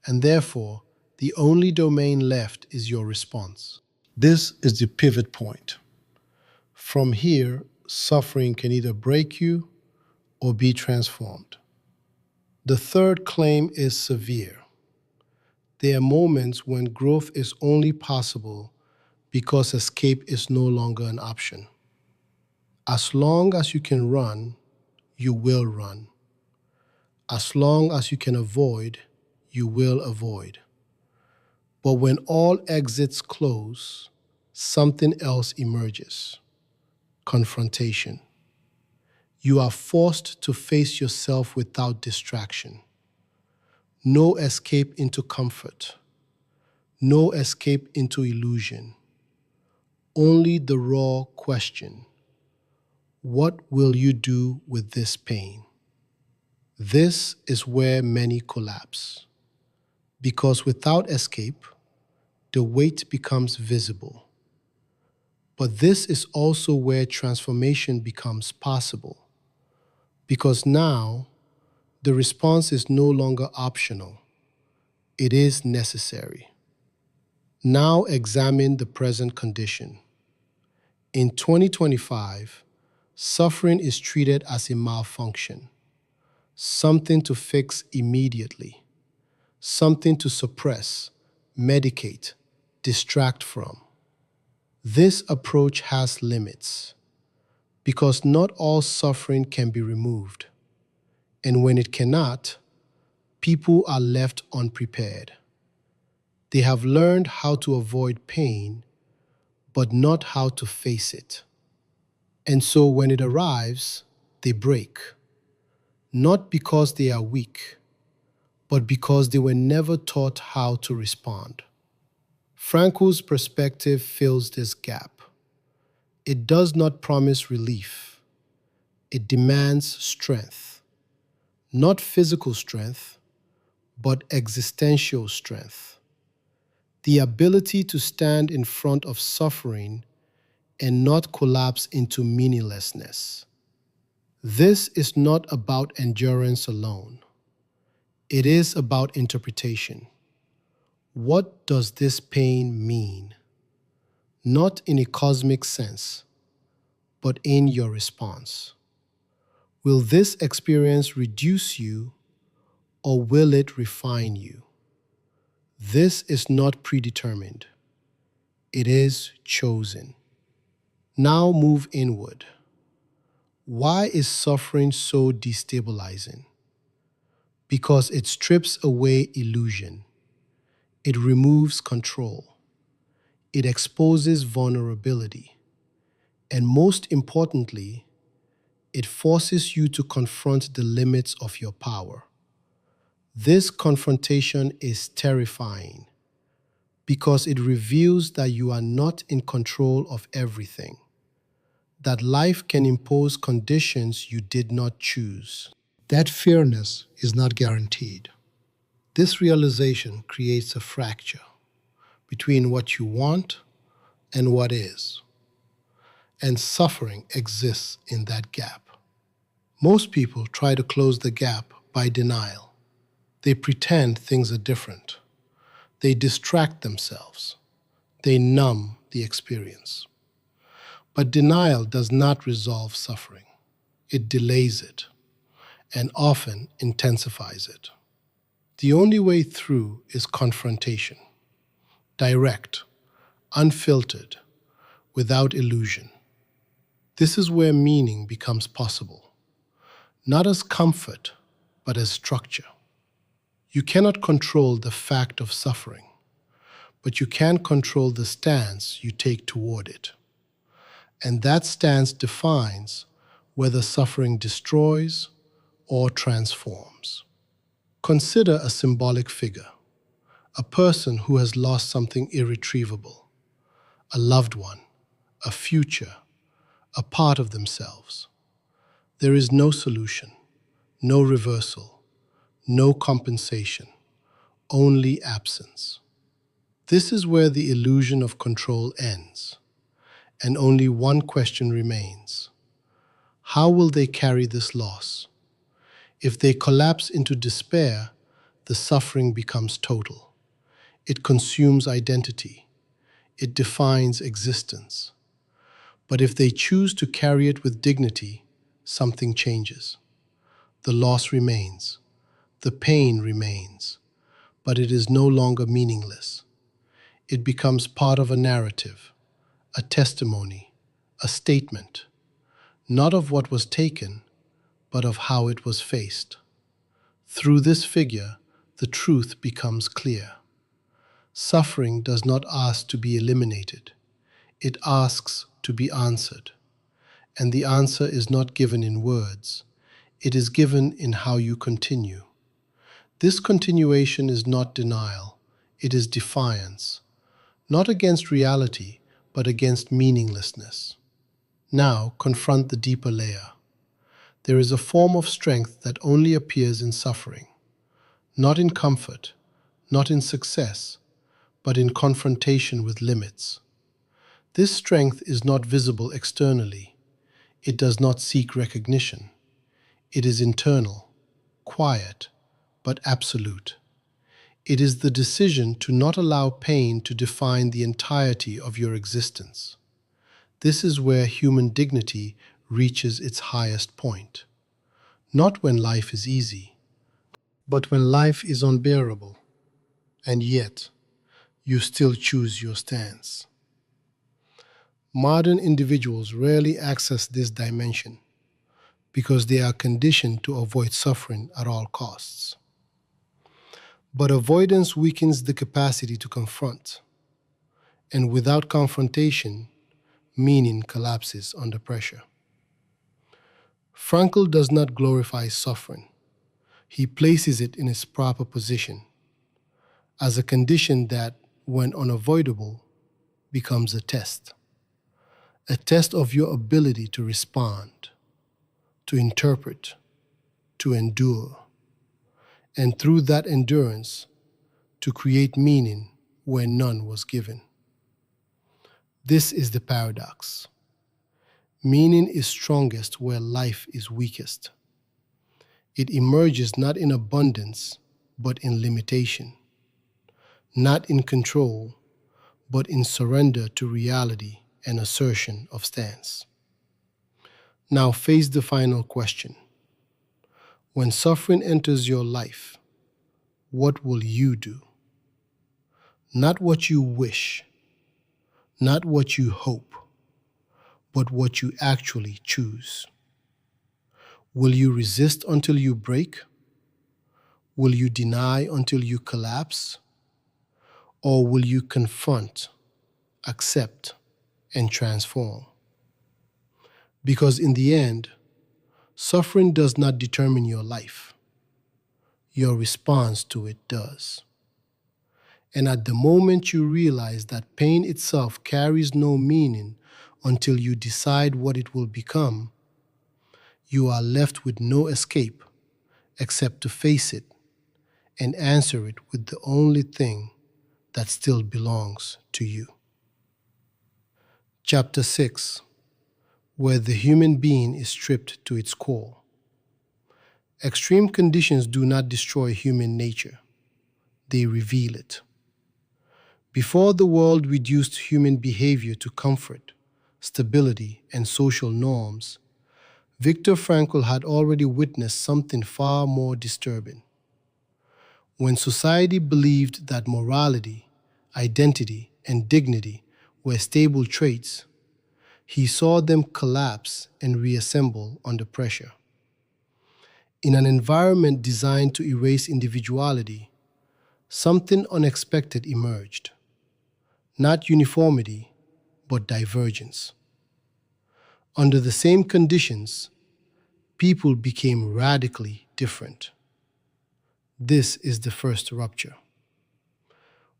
And therefore, the only domain left is your response. This is the pivot point. From here, suffering can either break you or be transformed. The third claim is severe. There are moments when growth is only possible because escape is no longer an option. As long as you can run, you will run. As long as you can avoid, you will avoid. But when all exits close, something else emerges. Confrontation. You are forced to face yourself without distraction. No escape into comfort. No escape into illusion. Only the raw question. What will you do with this pain? This is where many collapse. Because without escape, the weight becomes visible. But this is also where transformation becomes possible. Because now, the response is no longer optional. It is necessary. Now examine the present condition. In 2025, suffering is treated as a malfunction, something to fix immediately, something to suppress, medicate, distract from. This approach has limits, because not all suffering can be removed. And when it cannot, people are left unprepared. They have learned how to avoid pain, but not how to face it. And so when it arrives, they break. Not because they are weak, but because they were never taught how to respond. Frankl's perspective fills this gap. It does not promise relief. It demands strength. Not physical strength, but existential strength. The ability to stand in front of suffering and not collapse into meaninglessness. This is not about endurance alone. It is about interpretation. What does this pain mean? Not in a cosmic sense, but in your response. Will this experience reduce you or will it refine you? This is not predetermined. It is chosen. Now move inward. Why is suffering so destabilizing? Because it strips away illusion. It removes control. It exposes vulnerability. And most importantly, it forces you to confront the limits of your power. This confrontation is terrifying because it reveals that you are not in control of everything, that life can impose conditions you did not choose. That fairness is not guaranteed. This realization creates a fracture between what you want and what is, and suffering exists in that gap. Most people try to close the gap by denial. They pretend things are different. They distract themselves. They numb the experience. But denial does not resolve suffering. It delays it and often intensifies it. The only way through is confrontation, direct, unfiltered, without illusion. This is where meaning becomes possible, not as comfort, but as structure. You cannot control the fact of suffering, but you can control the stance you take toward it. And that stance defines whether suffering destroys or transforms. Consider a symbolic figure, a person who has lost something irretrievable, a loved one, a future, a part of themselves. There is no solution, no reversal, no compensation, only absence. This is where the illusion of control ends, and only one question remains. How will they carry this loss? If they collapse into despair, the suffering becomes total. It consumes identity. It defines existence. But if they choose to carry it with dignity, something changes. The loss remains. The pain remains. But it is no longer meaningless. It becomes part of a narrative, a testimony, a statement, not of what was taken, but of how it was faced. Through this figure, the truth becomes clear. Suffering does not ask to be eliminated. It asks to be answered. And the answer is not given in words. It is given in how you continue. This continuation is not denial. It is defiance, not against reality, but against meaninglessness. Now confront the deeper layer. There is a form of strength that only appears in suffering, not in comfort, not in success, but in confrontation with limits. This strength is not visible externally. It does not seek recognition. It is internal, quiet, but absolute. It is the decision to not allow pain to define the entirety of your existence. This is where human dignity reaches its highest point. Not when life is easy, but when life is unbearable, and yet you still choose your stance. Modern individuals rarely access this dimension because they are conditioned to avoid suffering at all costs. But avoidance weakens the capacity to confront, and without confrontation, meaning collapses under pressure. Frankl does not glorify suffering. He places it in its proper position, as a condition that, when unavoidable, becomes a test of your ability to respond, to interpret, to endure, and through that endurance, to create meaning where none was given. This is the paradox. Meaning is strongest where life is weakest. It emerges not in abundance, but in limitation. not in control, but in surrender to reality and assertion of stance. Now face the final question. When suffering enters your life, what will you do? Not what you wish, not what you hope, but what you actually choose. Will you resist until you break? Will you deny until you collapse? Or will you confront, accept, and transform? Because in the end, suffering does not determine your life. Your response to it does. And at the moment you realize that pain itself carries no meaning until you decide what it will become, you are left with no escape except to face it and answer it with the only thing that still belongs to you. Chapter 6, where the human being is stripped to its core. Extreme conditions do not destroy human nature. They reveal it. Before the world reduced human behavior to comfort, stability, and social norms, Viktor Frankl had already witnessed something far more disturbing. When society believed that morality, identity, and dignity were stable traits, he saw them collapse and reassemble under pressure. In an environment designed to erase individuality, something unexpected emerged. Not uniformity, but divergence. Under the same conditions, people became radically different. This is the first rupture.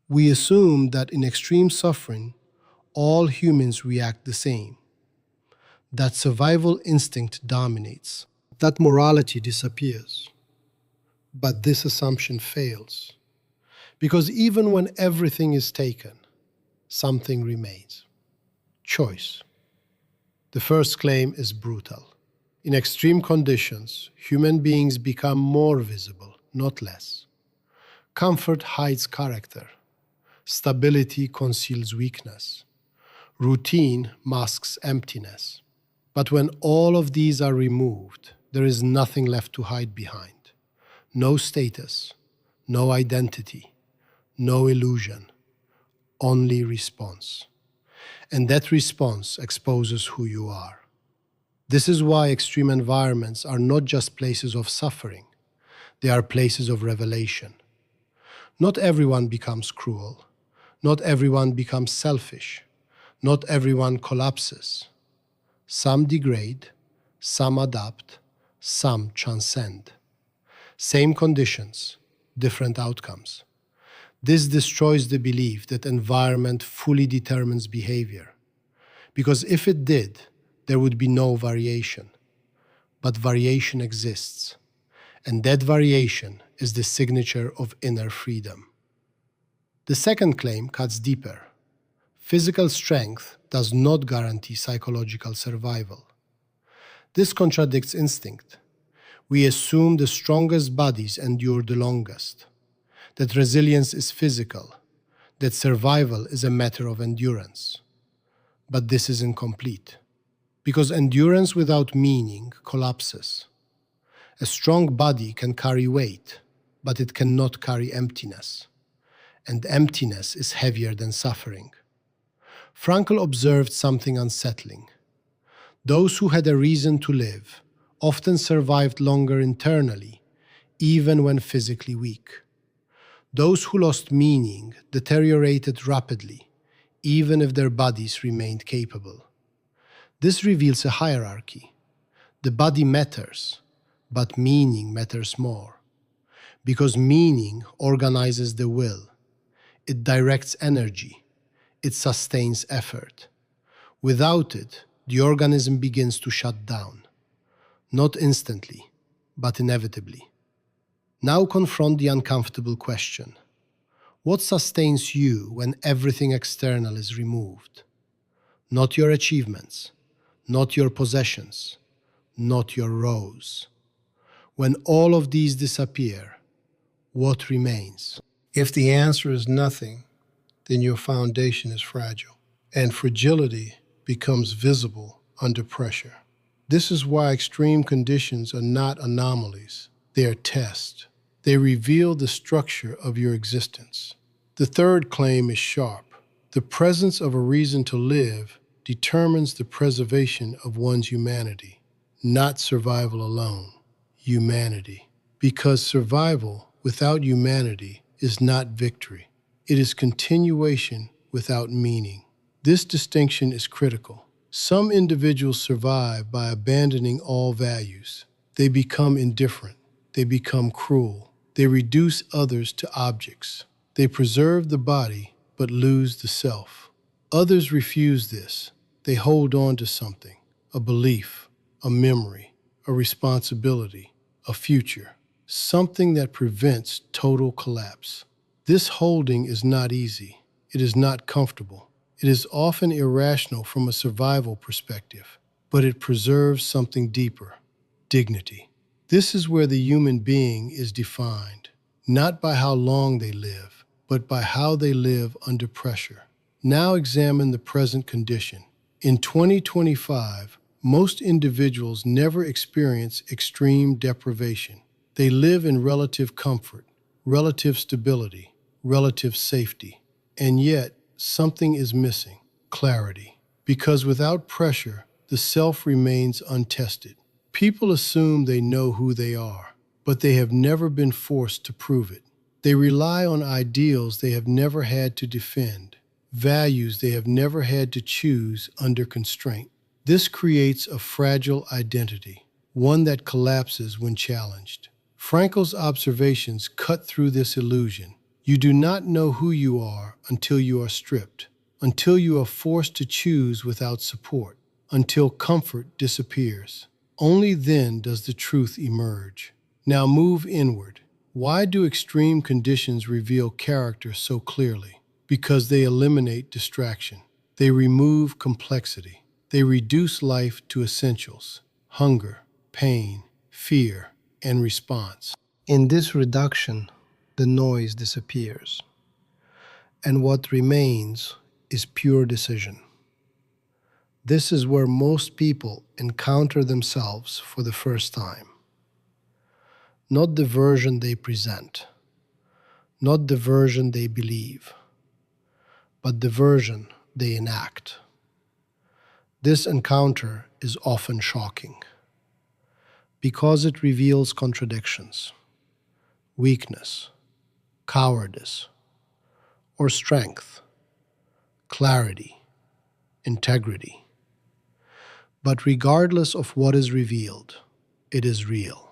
We assume that in extreme suffering, all humans react the same, that survival instinct dominates, that morality disappears. But this assumption fails, because even when everything is taken, something remains. Choice. The first claim is brutal. In extreme conditions, human beings become more visible, not less. Comfort hides character. Stability conceals weakness. Routine masks emptiness. But when all of these are removed, there is nothing left to hide behind. No status, no identity, no illusion, only response. And that response exposes who you are. This is why extreme environments are not just places of suffering, they are places of revelation. Not everyone becomes cruel. Not everyone becomes selfish. Not everyone collapses. Some degrade, some adapt, some transcend. Same conditions, different outcomes. This destroys the belief that environment fully determines behavior. Because if it did, there would be no variation. But variation exists. And that variation is the signature of inner freedom. The second claim cuts deeper. Physical strength does not guarantee psychological survival. This contradicts instinct. We assume the strongest bodies endure the longest, that resilience is physical, that survival is a matter of endurance. But this is incomplete, because endurance without meaning collapses. A strong body can carry weight, but it cannot carry emptiness. And emptiness is heavier than suffering. Frankl observed something unsettling. Those who had a reason to live often survived longer internally, even when physically weak. Those who lost meaning deteriorated rapidly, even if their bodies remained capable. This reveals a hierarchy. The body matters, but meaning matters more. Because meaning organizes the will. It directs energy. It sustains effort. Without it, the organism begins to shut down. Not instantly, but inevitably. Now confront the uncomfortable question. What sustains you when everything external is removed? Not your achievements, not your possessions, not your roles. When all of these disappear, what remains? If the answer is nothing, then your foundation is fragile, and fragility becomes visible under pressure. This is why extreme conditions are not anomalies, they are tests. They reveal the structure of your existence. The third claim is sharp. The presence of a reason to live determines the preservation of one's humanity, not survival alone, humanity. Because survival without humanity is not victory. It is continuation without meaning. This distinction is critical. Some individuals survive by abandoning all values. They become indifferent. They become cruel. They reduce others to objects. They preserve the body but lose the self. Others refuse this. They hold on to something, a belief, a memory, a responsibility, a future, something that prevents total collapse. This holding is not easy. It is not comfortable. It is often irrational from a survival perspective, but it preserves something deeper, dignity. This is where the human being is defined, not by how long they live, but by how they live under pressure. Now examine the present condition. In 2025, most individuals never experience extreme deprivation. They live in relative comfort, relative stability, relative safety. And yet, something is missing, clarity. Because without pressure, the self remains untested. People assume they know who they are, but they have never been forced to prove it. They rely on ideals they have never had to defend, values they have never had to choose under constraint. This creates a fragile identity, one that collapses when challenged. Frankl's observations cut through this illusion. You do not know who you are until you are stripped, until you are forced to choose without support, until comfort disappears. Only then does the truth emerge. Now move inward. Why do extreme conditions reveal character so clearly? Because they eliminate distraction. They remove complexity. They reduce life to essentials: hunger, pain, fear, and response. In this reduction, the noise disappears, and what remains is pure decision. This is where most people encounter themselves for the first time. Not the version they present, not the version they believe, but the version they enact. This encounter is often shocking because it reveals contradictions, weakness, cowardice, or strength, clarity, integrity. But regardless of what is revealed, it is real.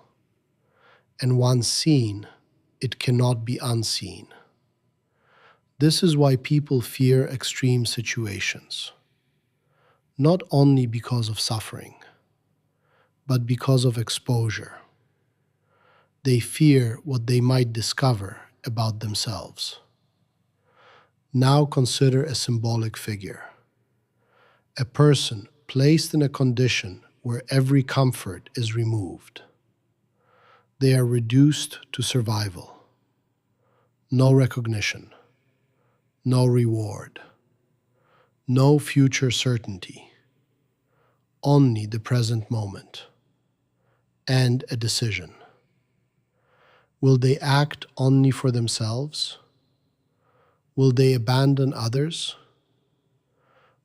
And once seen, it cannot be unseen. This is why people fear extreme situations, not only because of suffering, but because of exposure. They fear what they might discover about themselves. Now consider a symbolic figure, a person placed in a condition where every comfort is removed. They are reduced to survival. No recognition, no reward, no future certainty, only the present moment, and a decision. Will they act only for themselves? Will they abandon others?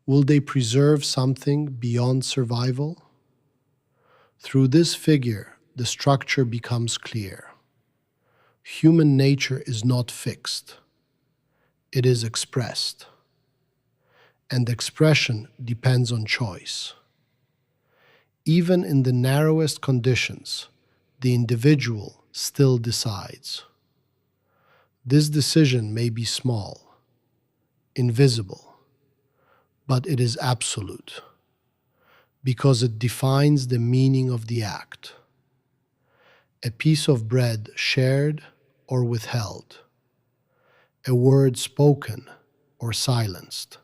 Will they preserve something beyond survival? Through this figure, the structure becomes clear. Human nature is not fixed. It is expressed. And expression depends on choice. Even in the narrowest conditions, the individual still decides. This decision may be small, invisible, but it is absolute, because it defines the meaning of the act. A piece of bread shared or withheld, a word spoken or silenced,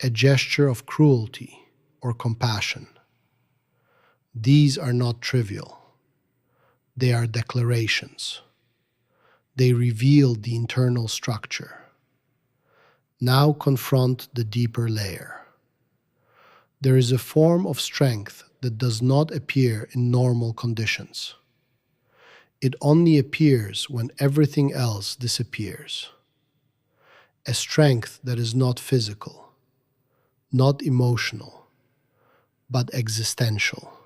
a gesture of cruelty or compassion. These are not trivial. They are declarations. They revealed the internal structure. Now confront the deeper layer. There is a form of strength that does not appear in normal conditions. It only appears when everything else disappears. A strength that is not physical, not emotional, but existential.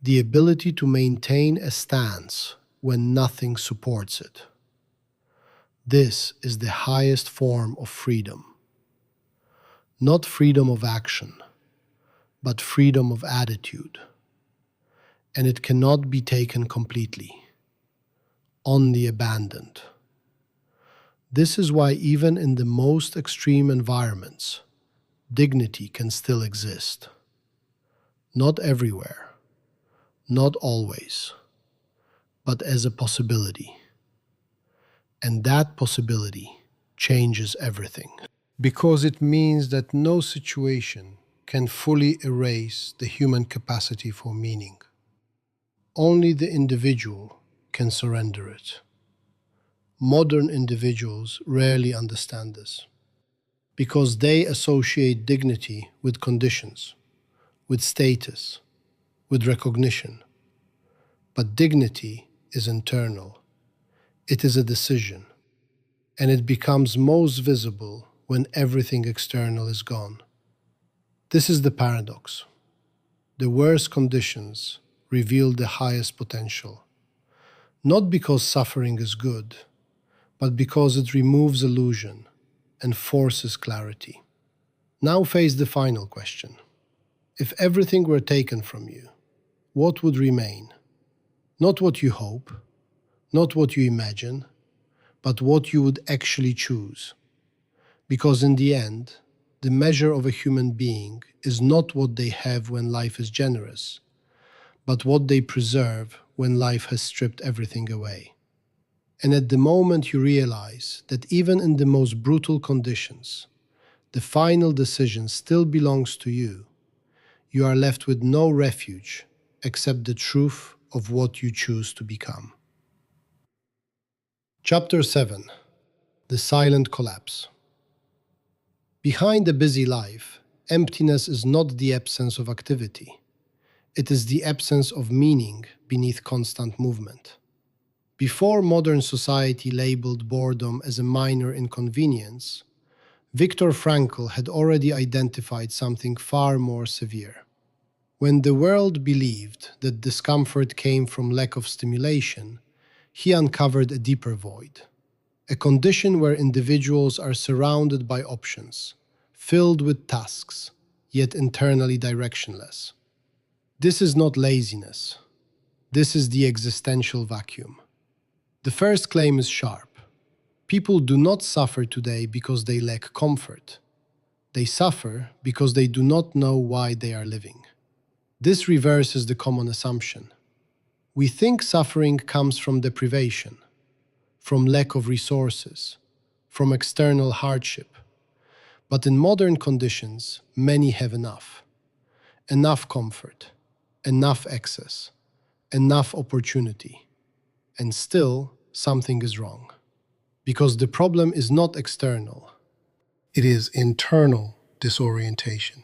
The ability to maintain a stance when nothing supports it. This is the highest form of freedom. Not freedom of action, but freedom of attitude. And it cannot be taken completely, only abandoned. This is why even in the most extreme environments, dignity can still exist. Not everywhere, not always, but as a possibility. And that possibility changes everything. Because it means that no situation can fully erase the human capacity for meaning. Only the individual can surrender it. Modern individuals rarely understand this because they associate dignity with conditions, with status, with recognition. But dignity is internal. It is a decision, and it becomes most visible when everything external is gone. This is the paradox. The worst conditions reveal the highest potential, not because suffering is good, but because it removes illusion and forces clarity. Now face the final question. If everything were taken from you, what would remain? Not what you hope, not what you imagine, but what you would actually choose. Because in the end, the measure of a human being is not what they have when life is generous, but what they preserve when life has stripped everything away. And at the moment you realize that even in the most brutal conditions, the final decision still belongs to you, you are left with no refuge except the truth of what you choose to become. Chapter 7. The Silent Collapse. Behind a busy life, emptiness is not the absence of activity. It is the absence of meaning beneath constant movement. Before modern society labeled boredom as a minor inconvenience, Viktor Frankl had already identified something far more severe. When the world believed that discomfort came from lack of stimulation, he uncovered a deeper void, a condition where individuals are surrounded by options, filled with tasks, yet internally directionless. This is not laziness. This is the existential vacuum. The first claim is sharp. People do not suffer today because they lack comfort. They suffer because they do not know why they are living. This reverses the common assumption. We think suffering comes from deprivation, from lack of resources, from external hardship. But in modern conditions, many have enough. Enough comfort, enough access, enough opportunity. And still, something is wrong. Because the problem is not external. It is internal disorientation.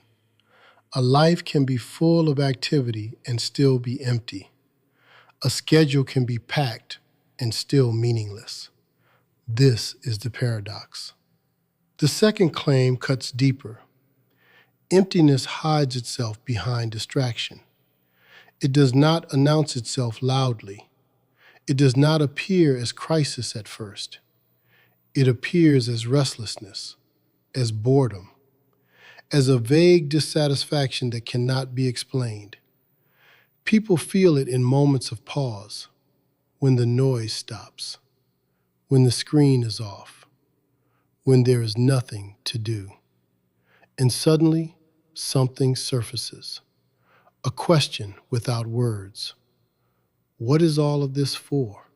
A life can be full of activity and still be empty. A schedule can be packed and still meaningless. This is the paradox. The second claim cuts deeper. Emptiness hides itself behind distraction. It does not announce itself loudly. It does not appear as crisis at first. It appears as restlessness, as boredom, as a vague dissatisfaction that cannot be explained. People feel it in moments of pause, when the noise stops, when the screen is off, when there is nothing to do. And suddenly, something surfaces, a question without words. What is all of this for?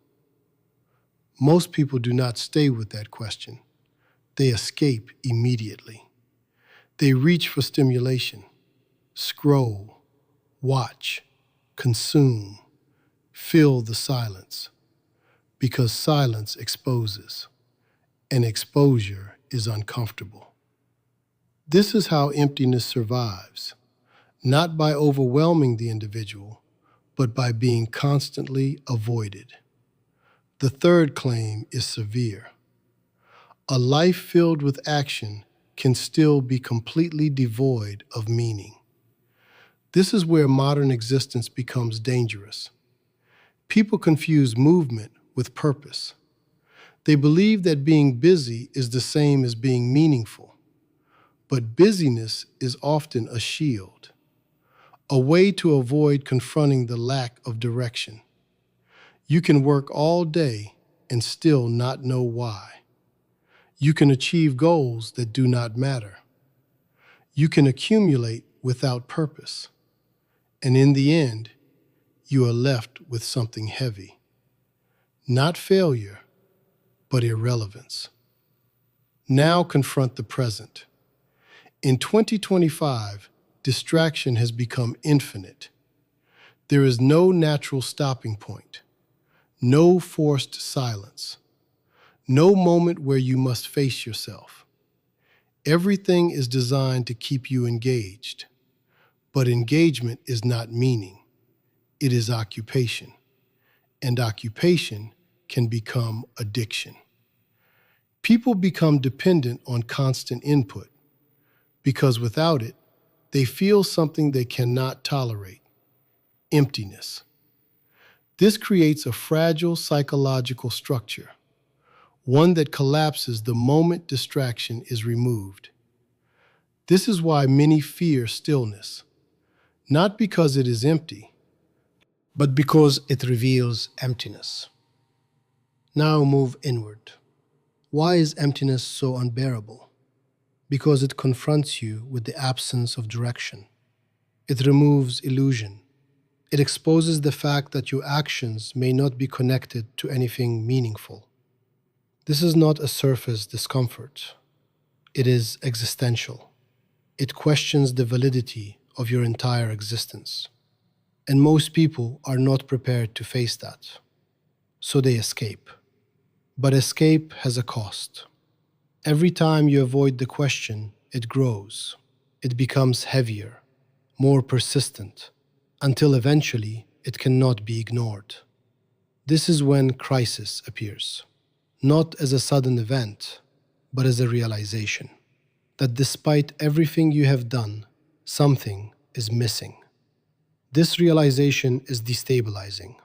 Most people do not stay with that question. They escape immediately. They reach for stimulation, scroll, watch, consume, fill the silence. because silence exposes, and exposure is uncomfortable. This is how emptiness survives, not by overwhelming the individual, but by being constantly avoided. The third claim is severe. A life filled with action can still be completely devoid of meaning. This is where modern existence becomes dangerous. People confuse movement with purpose. They believe that being busy is the same as being meaningful. But busyness is often a shield, a way to avoid confronting the lack of direction. You can work all day and still not know why. You can achieve goals that do not matter. You can accumulate without purpose. And in the end, you are left with something heavy. Not failure, but irrelevance. Now confront the present. In 2025, distraction has become infinite. There is no natural stopping point, no forced silence, no moment where you must face yourself. Everything is designed to keep you engaged, but engagement is not meaning. It is occupation, and occupation can become addiction. People become dependent on constant input because without it, they feel something they cannot tolerate: emptiness. This creates a fragile psychological structure, one that collapses the moment distraction is removed. This is why many fear stillness, not because it is empty, but because it reveals emptiness. Now move inward. Why is emptiness so unbearable? Because it confronts you with the absence of direction. It removes illusion. It exposes the fact that your actions may not be connected to anything meaningful. This is not a surface discomfort. It is existential. It questions the validity of your entire existence. And most people are not prepared to face that. So they escape. But escape has a cost. Every time you avoid the question, it grows. It becomes heavier, more persistent, until eventually it cannot be ignored. This is when crisis appears, not as a sudden event, but as a realization that despite everything you have done, something is missing. This realization is destabilizing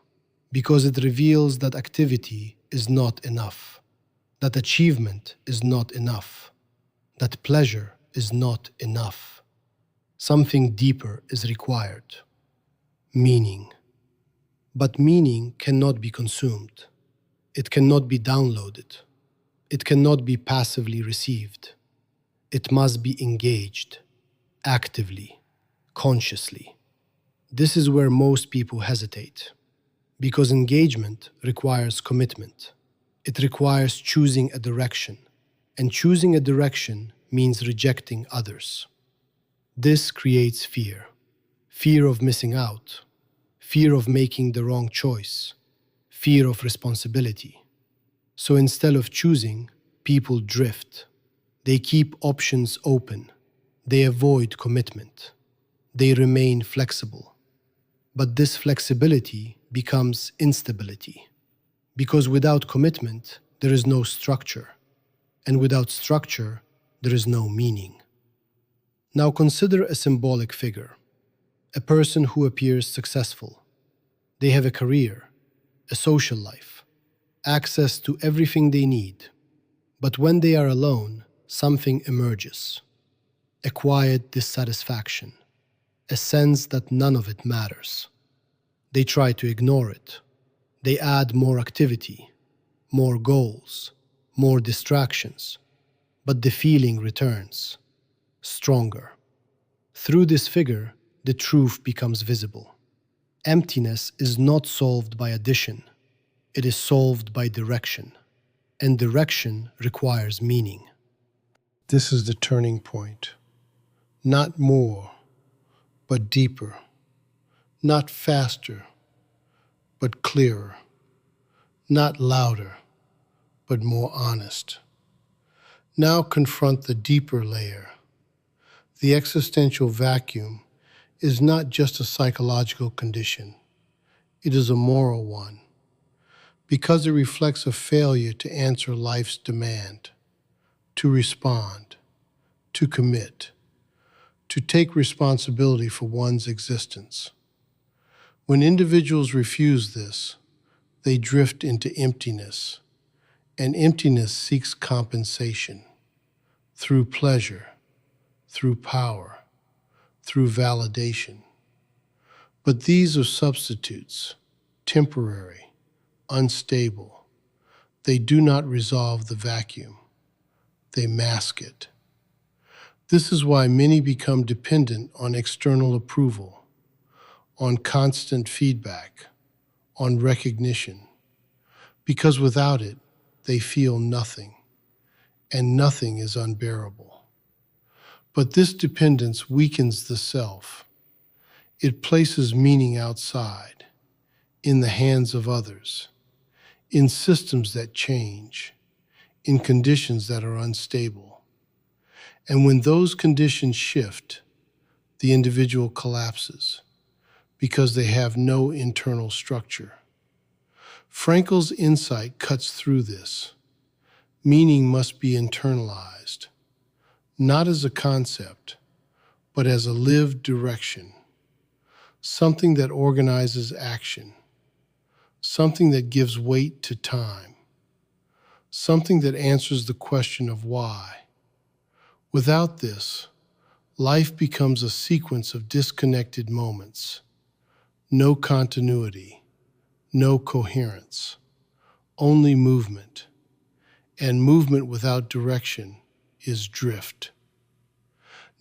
because it reveals that activity is not enough, that achievement is not enough, that pleasure is not enough. Something deeper is required: meaning. But meaning cannot be consumed. It cannot be downloaded. It cannot be passively received. It must be engaged, actively, consciously. This is where most people hesitate, because engagement requires commitment. It requires choosing a direction, and choosing a direction means rejecting others. This creates fear: fear of missing out, fear of making the wrong choice, fear of responsibility. So instead of choosing, people drift. They keep options open. They avoid commitment. They remain flexible. But this flexibility becomes instability, because without commitment, there is no structure, and without structure, there is no meaning. Now consider a symbolic figure, a person who appears successful. They have a career, a social life, access to everything they need. But when they are alone, something emerges: a quiet dissatisfaction, a sense that none of it matters. They try to ignore it. They add more activity, more goals, more distractions, but the feeling returns, stronger. Through this figure, the truth becomes visible. Emptiness is not solved by addition. It is solved by direction, and direction requires meaning. This is the turning point. Not more, but deeper. Not faster, but clearer. not louder, but more honest. Now confront the deeper layer. The existential vacuum is not just a psychological condition, it is a moral one, because it reflects a failure to answer life's demand, to respond, to commit, to take responsibility for one's existence. When individuals refuse this, they drift into emptiness, and emptiness seeks compensation through pleasure, through power, through validation. But these are substitutes, temporary, unstable. They do not resolve the vacuum. They mask it. This is why many become dependent on external approval, on constant feedback, on recognition, because without it, they feel nothing, and nothing is unbearable. But this dependence weakens the self. It places meaning outside, in the hands of others, in systems that change, in conditions that are unstable. And when those conditions shift, the individual collapses because they have no internal structure. Frankl's insight cuts through this. Meaning must be internalized, not as a concept, but as a lived direction, something that organizes action, something that gives weight to time, something that answers the question of why. Without this, life becomes a sequence of disconnected moments, no continuity, no coherence, only movement, and movement without direction is drift.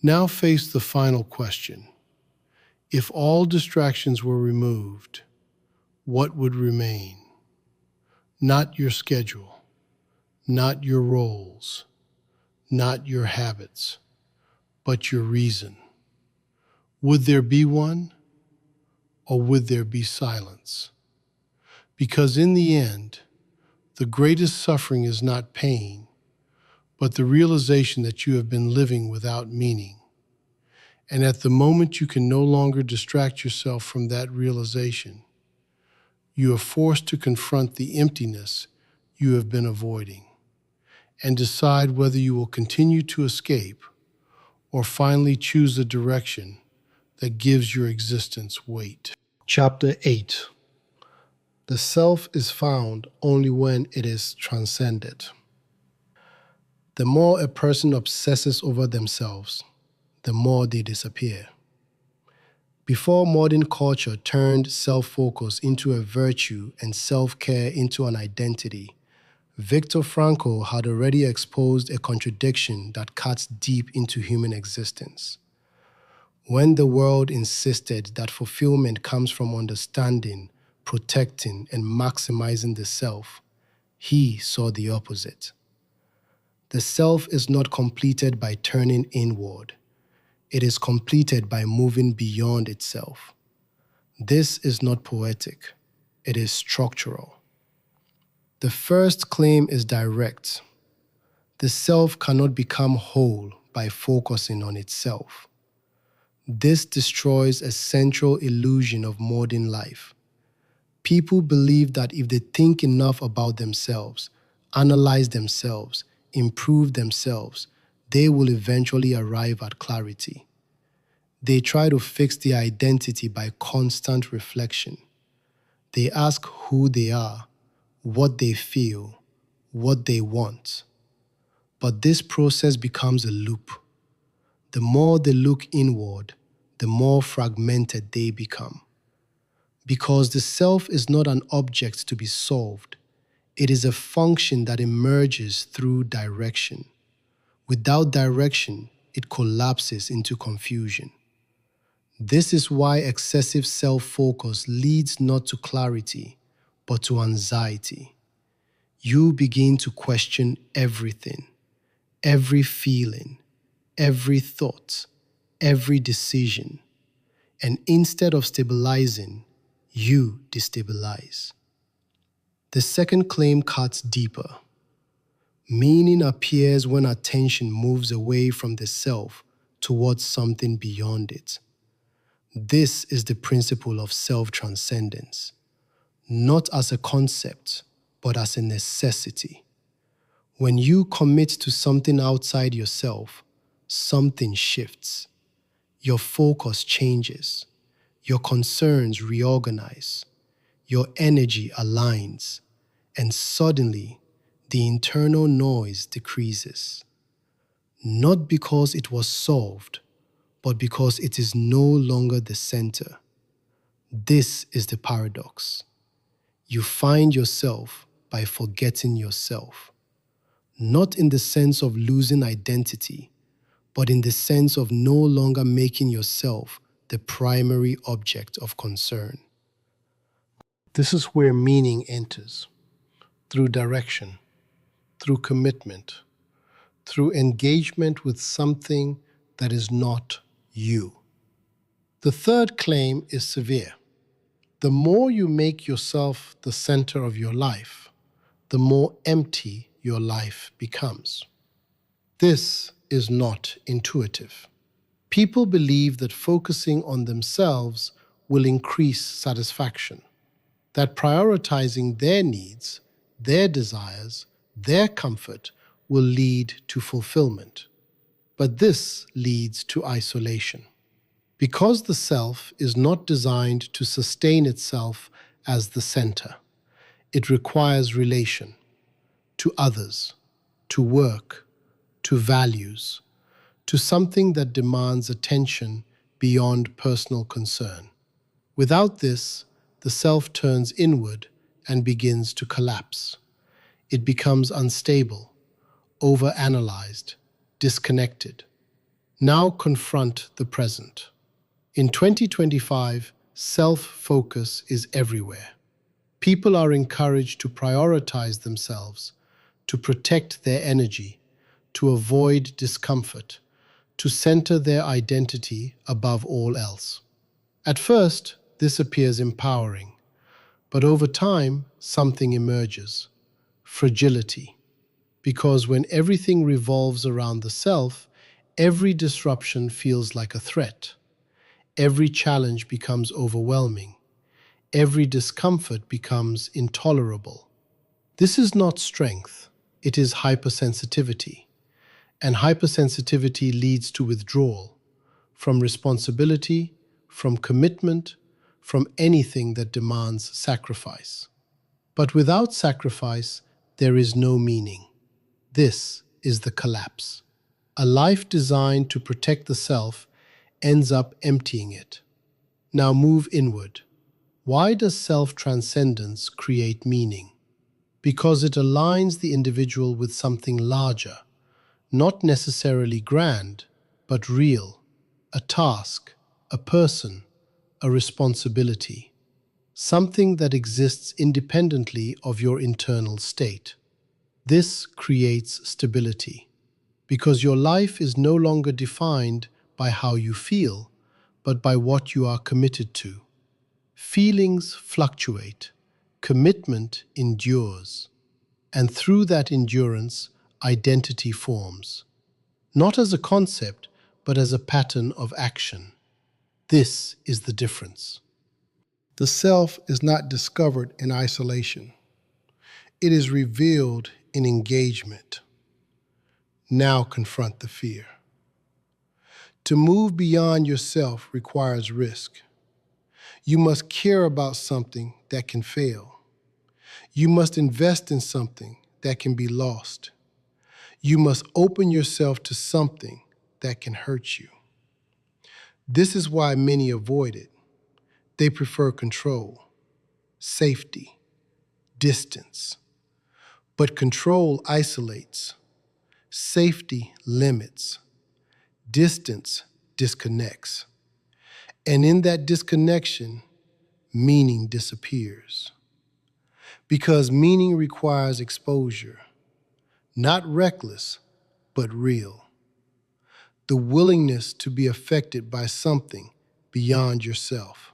Now face the final question. If all distractions were removed, what would remain? Not your schedule, not your roles, not your habits, but your reason. Would there be one, or would there be silence? Because in the end, the greatest suffering is not pain, but the realization that you have been living without meaning. And at the moment you can no longer distract yourself from that realization, you are forced to confront the emptiness you have been avoiding and decide whether you will continue to escape or finally choose a direction that gives your existence weight. Chapter 8. The self is found only when it is transcended. The more a person obsesses over themselves, the more they disappear. Before modern culture turned self-focus into a virtue and self-care into an identity, Viktor Frankl had already exposed a contradiction that cuts deep into human existence. When the world insisted that fulfillment comes from understanding, protecting, and maximizing the self, he saw the opposite. The self is not completed by turning inward. It is completed by moving beyond itself. This is not poetic. It is structural. The first claim is direct. The self cannot become whole by focusing on itself. This destroys a central illusion of modern life. People believe that if they think enough about themselves, analyze themselves, improve themselves, they will eventually arrive at clarity. They try to fix their identity by constant reflection. They ask who they are, what they feel, what they want. But this process becomes a loop. The more they look inward, the more fragmented they become. Because the self is not an object to be solved. It is a function that emerges through direction. Without direction, it collapses into confusion. This is why excessive self-focus leads not to clarity, but to anxiety. You begin to question everything, every feeling, every thought, every decision. And instead of stabilizing, you destabilize. The second claim cuts deeper. Meaning appears when attention moves away from the self towards something beyond it. This is the principle of self-transcendence, not as a concept, but as a necessity. When you commit to something outside yourself, something shifts. Your focus changes. Your concerns reorganize. Your energy aligns. And suddenly, the internal noise decreases. Not because it was solved, but because it is no longer the center. This is the paradox. You find yourself by forgetting yourself, not in the sense of losing identity, but in the sense of no longer making yourself the primary object of concern. This is where meaning enters, through direction, through commitment, through engagement with something that is not you. The third claim is severe. The more you make yourself the center of your life, the more empty your life becomes. This is not intuitive. People believe that focusing on themselves will increase satisfaction, that prioritizing their needs, their desires, their comfort will lead to fulfillment. But this leads to isolation. Because the self is not designed to sustain itself as the center, it requires relation to others, to work, to values, to something that demands attention beyond personal concern. Without this, the self turns inward and begins to collapse. It becomes unstable, overanalyzed, disconnected. Now confront the present. In 2025, self-focus is everywhere. People are encouraged to prioritize themselves, to protect their energy, to avoid discomfort, to center their identity above all else. At first, this appears empowering, but over time, something emerges: fragility. Because when everything revolves around the self, every disruption feels like a threat. Every challenge becomes overwhelming. Every discomfort becomes intolerable. This is not strength, it is hypersensitivity. And hypersensitivity leads to withdrawal from responsibility, from commitment, from anything that demands sacrifice. But without sacrifice, there is no meaning. This is the collapse. A life designed to protect the self ends up emptying it. Now move inward. Why does self-transcendence create meaning? Because it aligns the individual with something larger, not necessarily grand, but real, a task, a person, a responsibility, something that exists independently of your internal state. This creates stability, because your life is no longer defined by how you feel, but by what you are committed to. Feelings fluctuate, commitment endures, and through that endurance, identity forms, not as a concept, but as a pattern of action. This is the difference. The self is not discovered in isolation. It is revealed in engagement. Now confront the fear. To move beyond yourself requires risk. You must care about something that can fail. You must invest in something that can be lost. You must open yourself to something that can hurt you. This is why many avoid it. They prefer control, safety, distance. But control isolates, safety limits, distance disconnects. And in that disconnection, meaning disappears. Because meaning requires exposure, not reckless, but real. The willingness to be affected by something beyond yourself.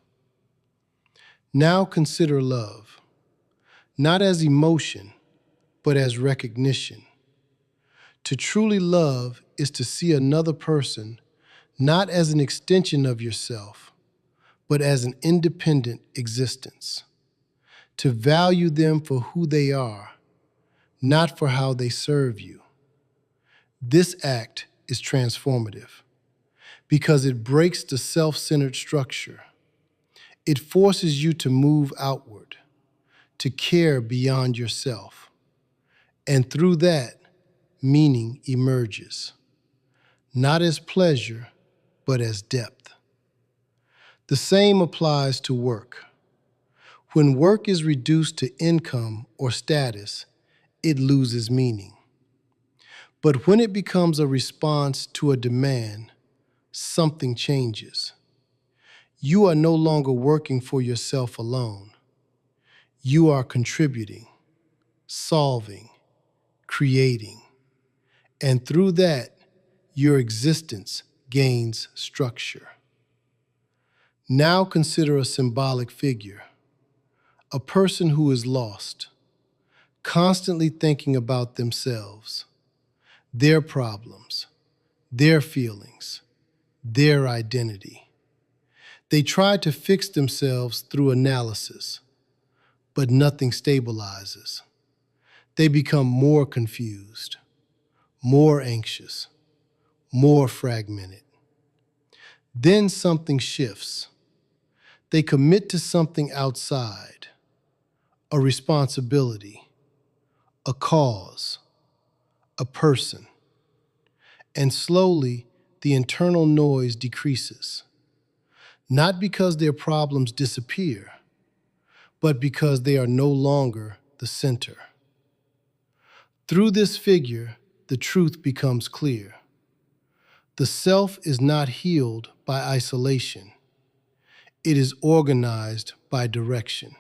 Now consider love, not as emotion, but as recognition. To truly love is to see another person not as an extension of yourself, but as an independent existence. To value them for who they are, not for how they serve you. This act is transformative because it breaks the self-centered structure. It forces you to move outward, to care beyond yourself. And through that, meaning emerges, not as pleasure, but as depth. The same applies to work. When work is reduced to income or status, it loses meaning. But when it becomes a response to a demand, something changes. You are no longer working for yourself alone. You are contributing, solving, creating. And through that, your existence gains structure. Now consider a symbolic figure, a person who is lost, constantly thinking about themselves, their problems, their feelings, their identity. They try to fix themselves through analysis, but nothing stabilizes. They become more confused, more anxious, more fragmented. Then something shifts. They commit to something outside, a responsibility, a cause, a person. And slowly, the internal noise decreases. Not because their problems disappear, but because they are no longer the center. Through this figure, the truth becomes clear. The self is not healed by isolation. It is organized by direction.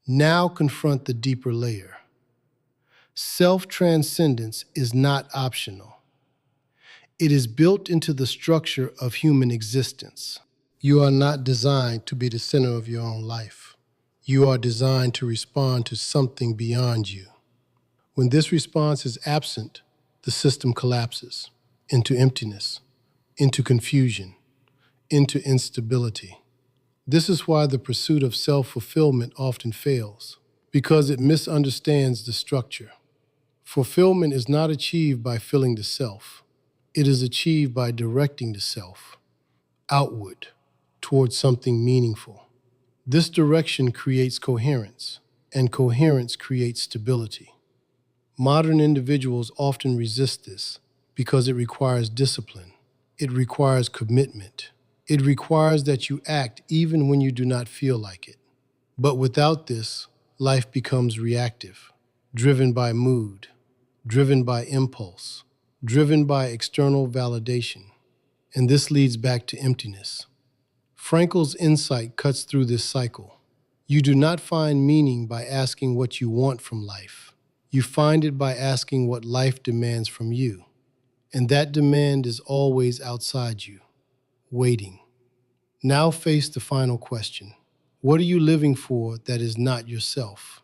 Now confront the deeper layer. Self-transcendence is not optional. It is built into the structure of human existence. You are not designed to be the center of your own life. You are designed to respond to something beyond you. When this response is absent, the system collapses into emptiness, into confusion, into instability. This is why the pursuit of self-fulfillment often fails, because it misunderstands the structure. Fulfillment is not achieved by filling the self. It is achieved by directing the self outward towards something meaningful. This direction creates coherence, and coherence creates stability. Modern individuals often resist this because it requires discipline. It requires commitment. It requires that you act even when you do not feel like it. But without this, life becomes reactive, driven by mood, driven by impulse, driven by external validation. And this leads back to emptiness. Frankl's insight cuts through this cycle. You do not find meaning by asking what you want from life. You find it by asking what life demands from you. And that demand is always outside you, waiting. Now face the final question. What are you living for that is not yourself?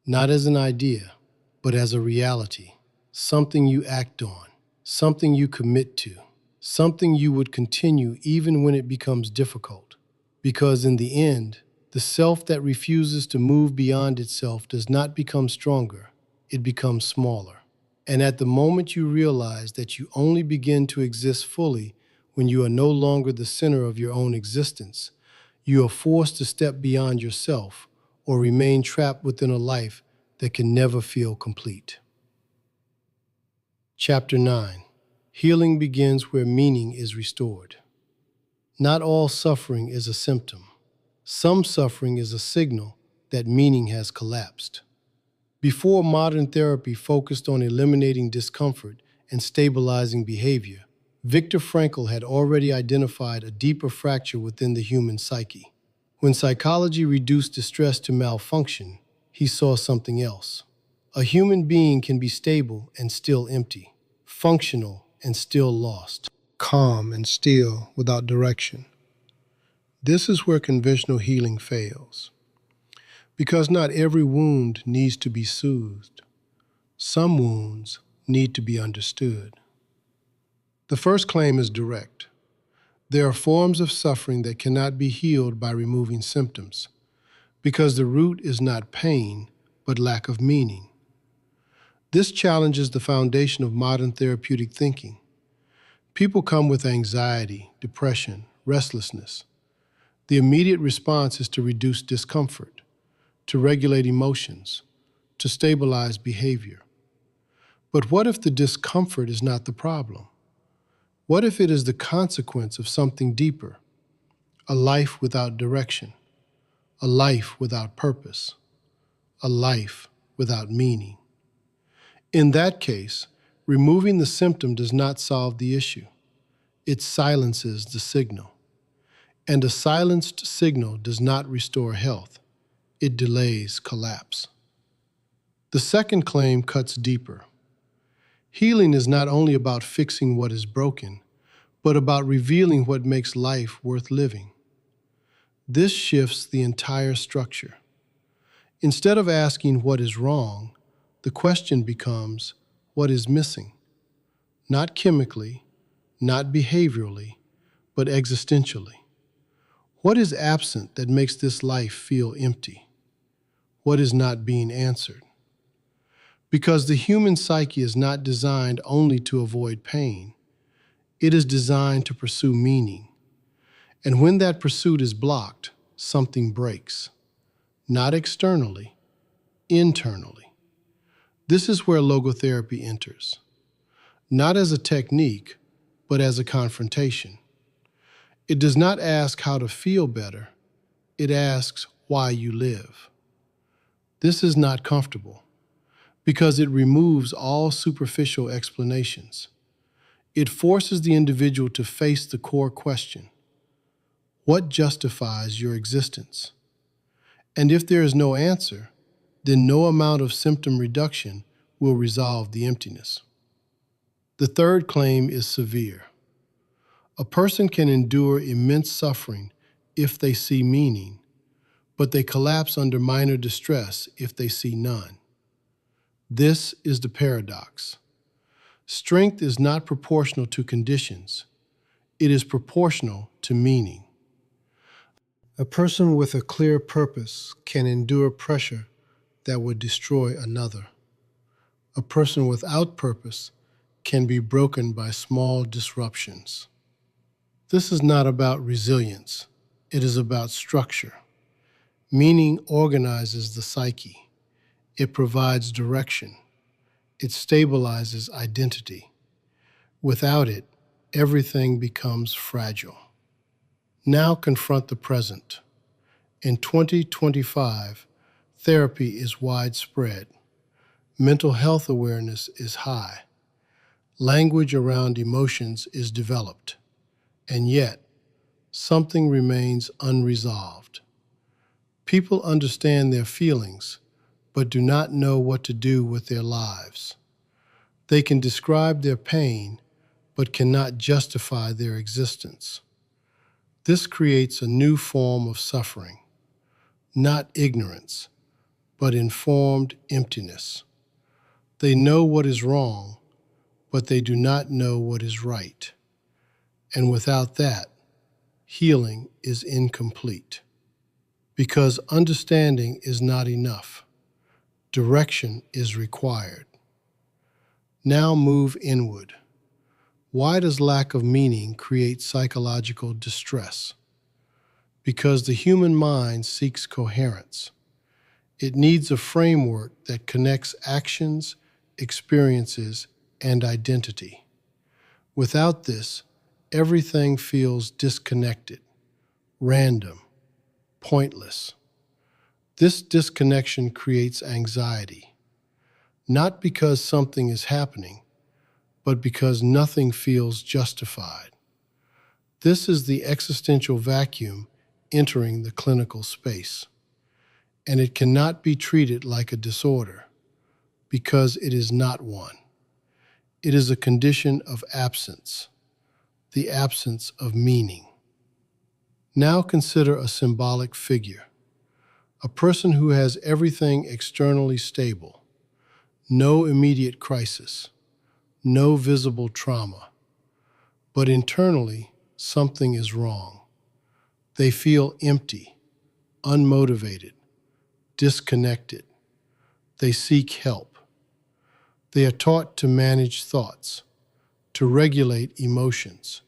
Not as an idea, but as a reality, something you act on, something you commit to, something you would continue even when it becomes difficult. Because in the end, the self that refuses to move beyond itself does not become stronger, it becomes smaller. And at the moment you realize that you only begin to exist fully when you are no longer the center of your own existence, you are forced to step beyond yourself or remain trapped within a life that can never feel complete. Chapter 9. Healing begins where meaning is restored. Not all suffering is a symptom. Some suffering is a signal that meaning has collapsed. Before modern therapy focused on eliminating discomfort and stabilizing behavior, Viktor Frankl had already identified a deeper fracture within the human psyche. When psychology reduced distress to malfunction, he saw something else. A human being can be stable and still empty, functional and still lost, calm and still without direction. This is where conventional healing fails. Because not every wound needs to be soothed. Some wounds need to be understood. The first claim is direct. There are forms of suffering that cannot be healed by removing symptoms, because the root is not pain, but lack of meaning. This challenges the foundation of modern therapeutic thinking. People come with anxiety, depression, restlessness. The immediate response is to reduce discomfort, to regulate emotions, to stabilize behavior. But what if the discomfort is not the problem? What if it is the consequence of something deeper? A life without direction, a life without purpose, a life without meaning. In that case, removing the symptom does not solve the issue. It silences the signal. And a silenced signal does not restore health. It delays collapse. The second claim cuts deeper. Healing is not only about fixing what is broken, but about revealing what makes life worth living. This shifts the entire structure. Instead of asking what is wrong, the question becomes, what is missing? Not chemically, not behaviorally, but existentially. What is absent that makes this life feel empty? What is not being answered? Because the human psyche is not designed only to avoid pain. It is designed to pursue meaning. And when that pursuit is blocked, something breaks. Not externally, internally. This is where logotherapy enters. Not as a technique, but as a confrontation. It does not ask how to feel better. It asks why you live. This is not comfortable because it removes all superficial explanations. It forces the individual to face the core question: what justifies your existence? And if there is no answer, then no amount of symptom reduction will resolve the emptiness. The third claim is severe. A person can endure immense suffering if they see meaning, but they collapse under minor distress if they see none. This is the paradox. Strength is not proportional to conditions. It is proportional to meaning. A person with a clear purpose can endure pressure that would destroy another. A person without purpose can be broken by small disruptions. This is not about resilience. It is about structure. Meaning organizes the psyche. It provides direction. It stabilizes identity. Without it, everything becomes fragile. Now confront the present. In 2025, therapy is widespread. Mental health awareness is high. Language around emotions is developed. And yet, something remains unresolved. People understand their feelings, but do not know what to do with their lives. They can describe their pain, but cannot justify their existence. This creates a new form of suffering, not ignorance, but informed emptiness. They know what is wrong, but they do not know what is right. And without that, healing is incomplete. Because understanding is not enough. Direction is required. Now move inward. Why does lack of meaning create psychological distress? Because the human mind seeks coherence. It needs a framework that connects actions, experiences, and identity. Without this, everything feels disconnected, random, pointless. This disconnection creates anxiety, not because something is happening, but because nothing feels justified. This is the existential vacuum entering the clinical space, and it cannot be treated like a disorder because it is not one. It is a condition of absence, the absence of meaning. Now consider a symbolic figure, A person who has everything externally stable, no immediate crisis, no visible trauma, but internally something is wrong. They feel empty, unmotivated, disconnected. They seek help. They are taught to manage thoughts, to regulate emotions,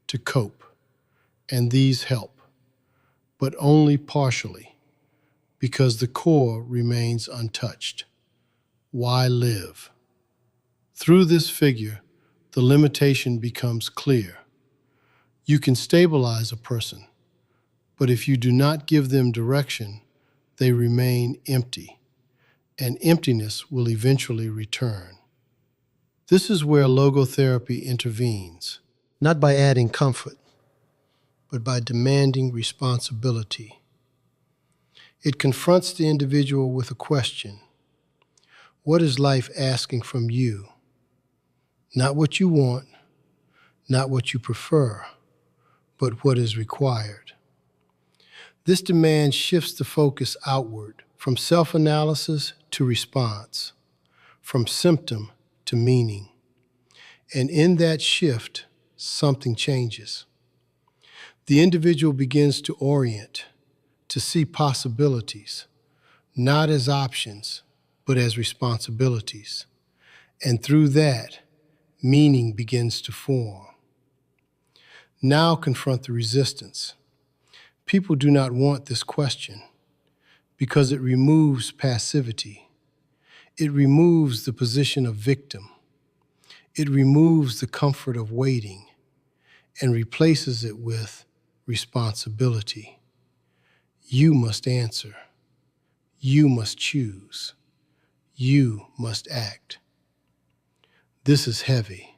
to cope, and these help, but only partially, because the core remains untouched. Why live? Through this figure, the limitation becomes clear. You can stabilize a person, but if you do not give them direction, they remain empty, and emptiness will eventually return. This is where logotherapy intervenes, not by adding comfort, but by demanding responsibility. It confronts the individual with a question. What is life asking from you? Not what you want, not what you prefer, but what is required. This demand shifts the focus outward, from self-analysis to response, from symptom to meaning. And in that shift, something changes. The individual begins to orient, to see possibilities, not as options, but as responsibilities. And through that, meaning begins to form. Now confront the resistance. People do not want this question because it removes passivity. It removes the position of victim. It removes the comfort of waiting and replaces it with responsibility. You must answer. You must choose. You must act. This is heavy,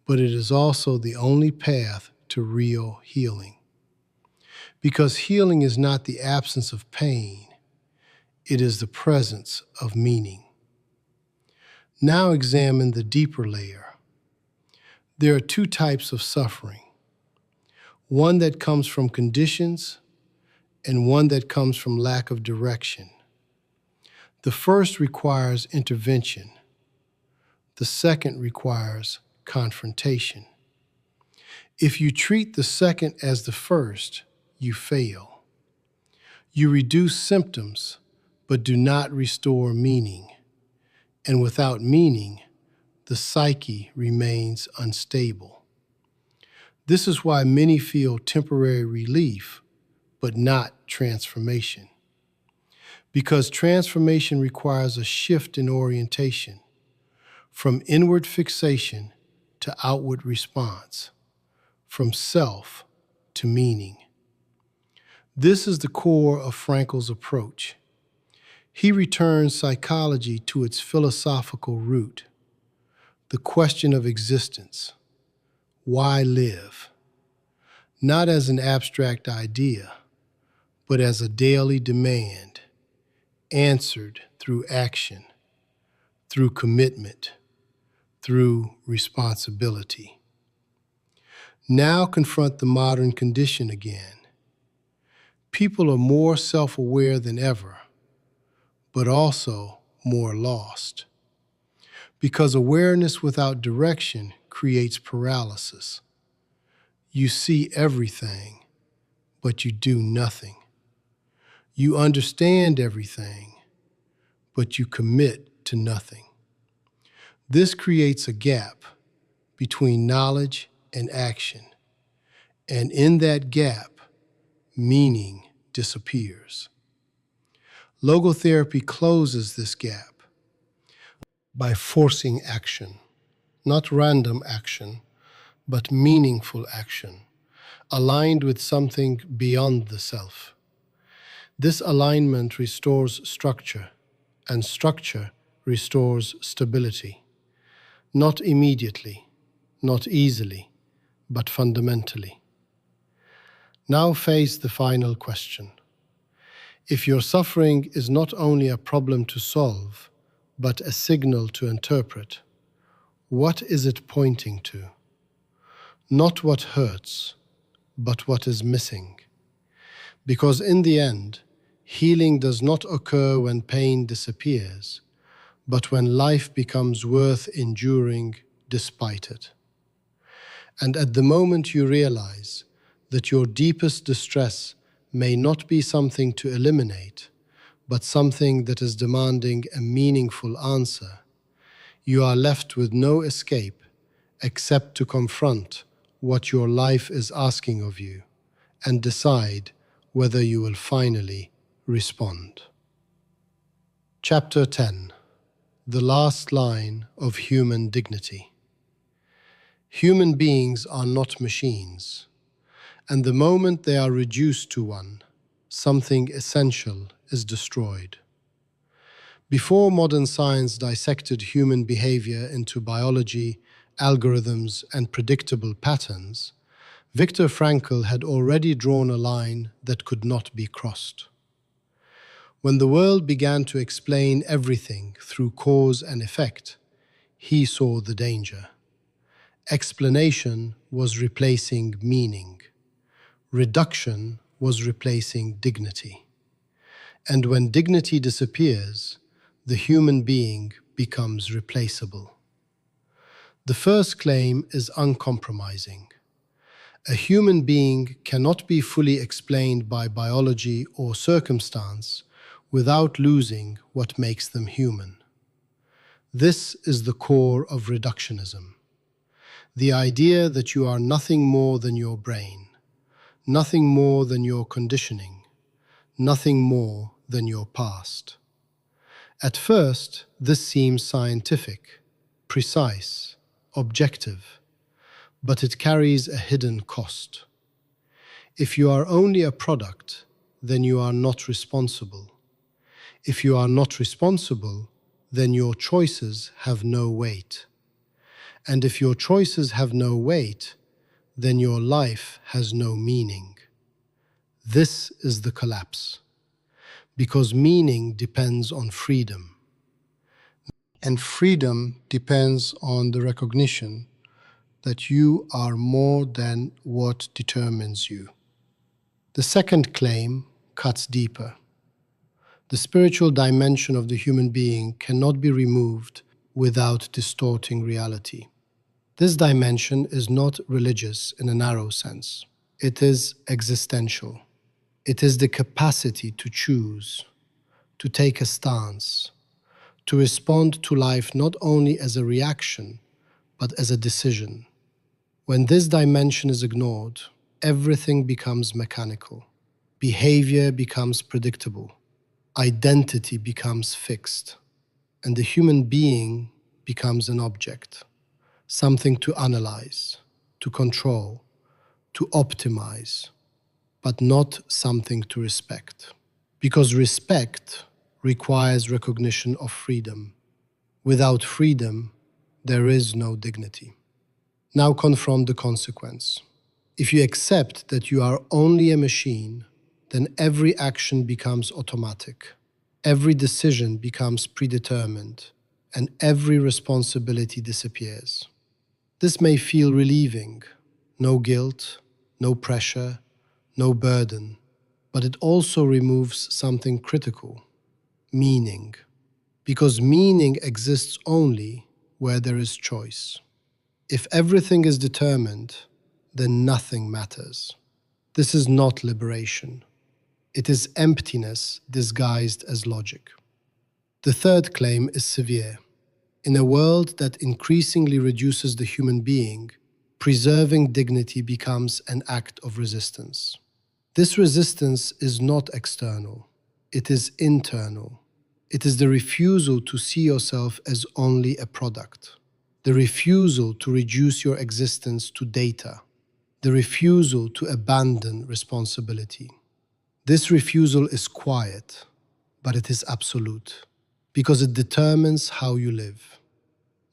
but it is also the only path to real healing. Because healing is not the absence of pain, it is the presence of meaning. Now examine the deeper layer. There are two types of suffering. One that comes from conditions and one that comes from lack of direction. The first requires intervention. The second requires confrontation. If you treat the second as the first, you fail. You reduce symptoms, but do not restore meaning. And without meaning, the psyche remains unstable. This is why many feel temporary relief, but not transformation. Because transformation requires a shift in orientation, from inward fixation to outward response, from self to meaning. This is the core of Frankl's approach. He returns psychology to its philosophical root, the question of existence. Why live? Not as an abstract idea, but as a daily demand, answered through action, through commitment, through responsibility. Now confront the modern condition again. People are more self-aware than ever, but also more lost. Because awareness without direction creates paralysis. You see everything, but you do nothing. You understand everything, but you commit to nothing. This creates a gap between knowledge and action, and in that gap, meaning disappears. Logotherapy closes this gap by forcing action, not random action, but meaningful action, aligned with something beyond the self. This alignment restores structure, and structure restores stability. Not immediately, not easily, but fundamentally. Now face the final question. If your suffering is not only a problem to solve, but a signal to interpret, what is it pointing to? Not what hurts, but what is missing. Because in the end, Healing does not occur when pain disappears, but when life becomes worth enduring despite it. And at the moment you realize that your deepest distress may not be something to eliminate, but something that is demanding a meaningful answer, you are left with no escape except to confront what your life is asking of you and decide whether you will finally respond. Chapter 10. The last line of human dignity. Human beings are not machines, and the moment they are reduced to one, something essential is destroyed. Before modern science dissected human behavior into biology, algorithms, and predictable patterns, Viktor Frankl had already drawn a line that could not be crossed. When the world began to explain everything through cause and effect, he saw the danger. Explanation was replacing meaning. Reduction was replacing dignity. And when dignity disappears, the human being becomes replaceable. The first claim is uncompromising. A human being cannot be fully explained by biology or circumstance without losing what makes them human. This is the core of reductionism. The idea that you are nothing more than your brain, nothing more than your conditioning, nothing more than your past. At first, this seems scientific, precise, objective, but it carries a hidden cost. If you are only a product, then you are not responsible. If you are not responsible, then your choices have no weight. And if your choices have no weight, then your life has no meaning. This is the collapse, because meaning depends on freedom. And freedom depends on the recognition that you are more than what determines you. The second claim cuts deeper. The spiritual dimension of the human being cannot be removed without distorting reality. This dimension is not religious in a narrow sense. It is existential. It is the capacity to choose, to take a stance, to respond to life not only as a reaction, but as a decision. When this dimension is ignored, everything becomes mechanical. Behavior becomes predictable. Identity becomes fixed. And the human being becomes an object, something to analyze, to control, to optimize, but not something to respect. Because respect requires recognition of freedom. Without freedom, there is no dignity. Now confront the consequence. If you accept that you are only a machine, then every action becomes automatic. Every decision becomes predetermined, and every responsibility disappears. This may feel relieving. No guilt, no pressure, no burden. But it also removes something critical: meaning. Because meaning exists only where there is choice. If everything is determined, then nothing matters. This is not liberation. It is emptiness disguised as logic. The third claim is severe. In a world that increasingly reduces the human being, preserving dignity becomes an act of resistance. This resistance is not external. It is internal. It is the refusal to see yourself as only a product. The refusal to reduce your existence to data. The refusal to abandon responsibility. This refusal is quiet, but it is absolute, because it determines how you live.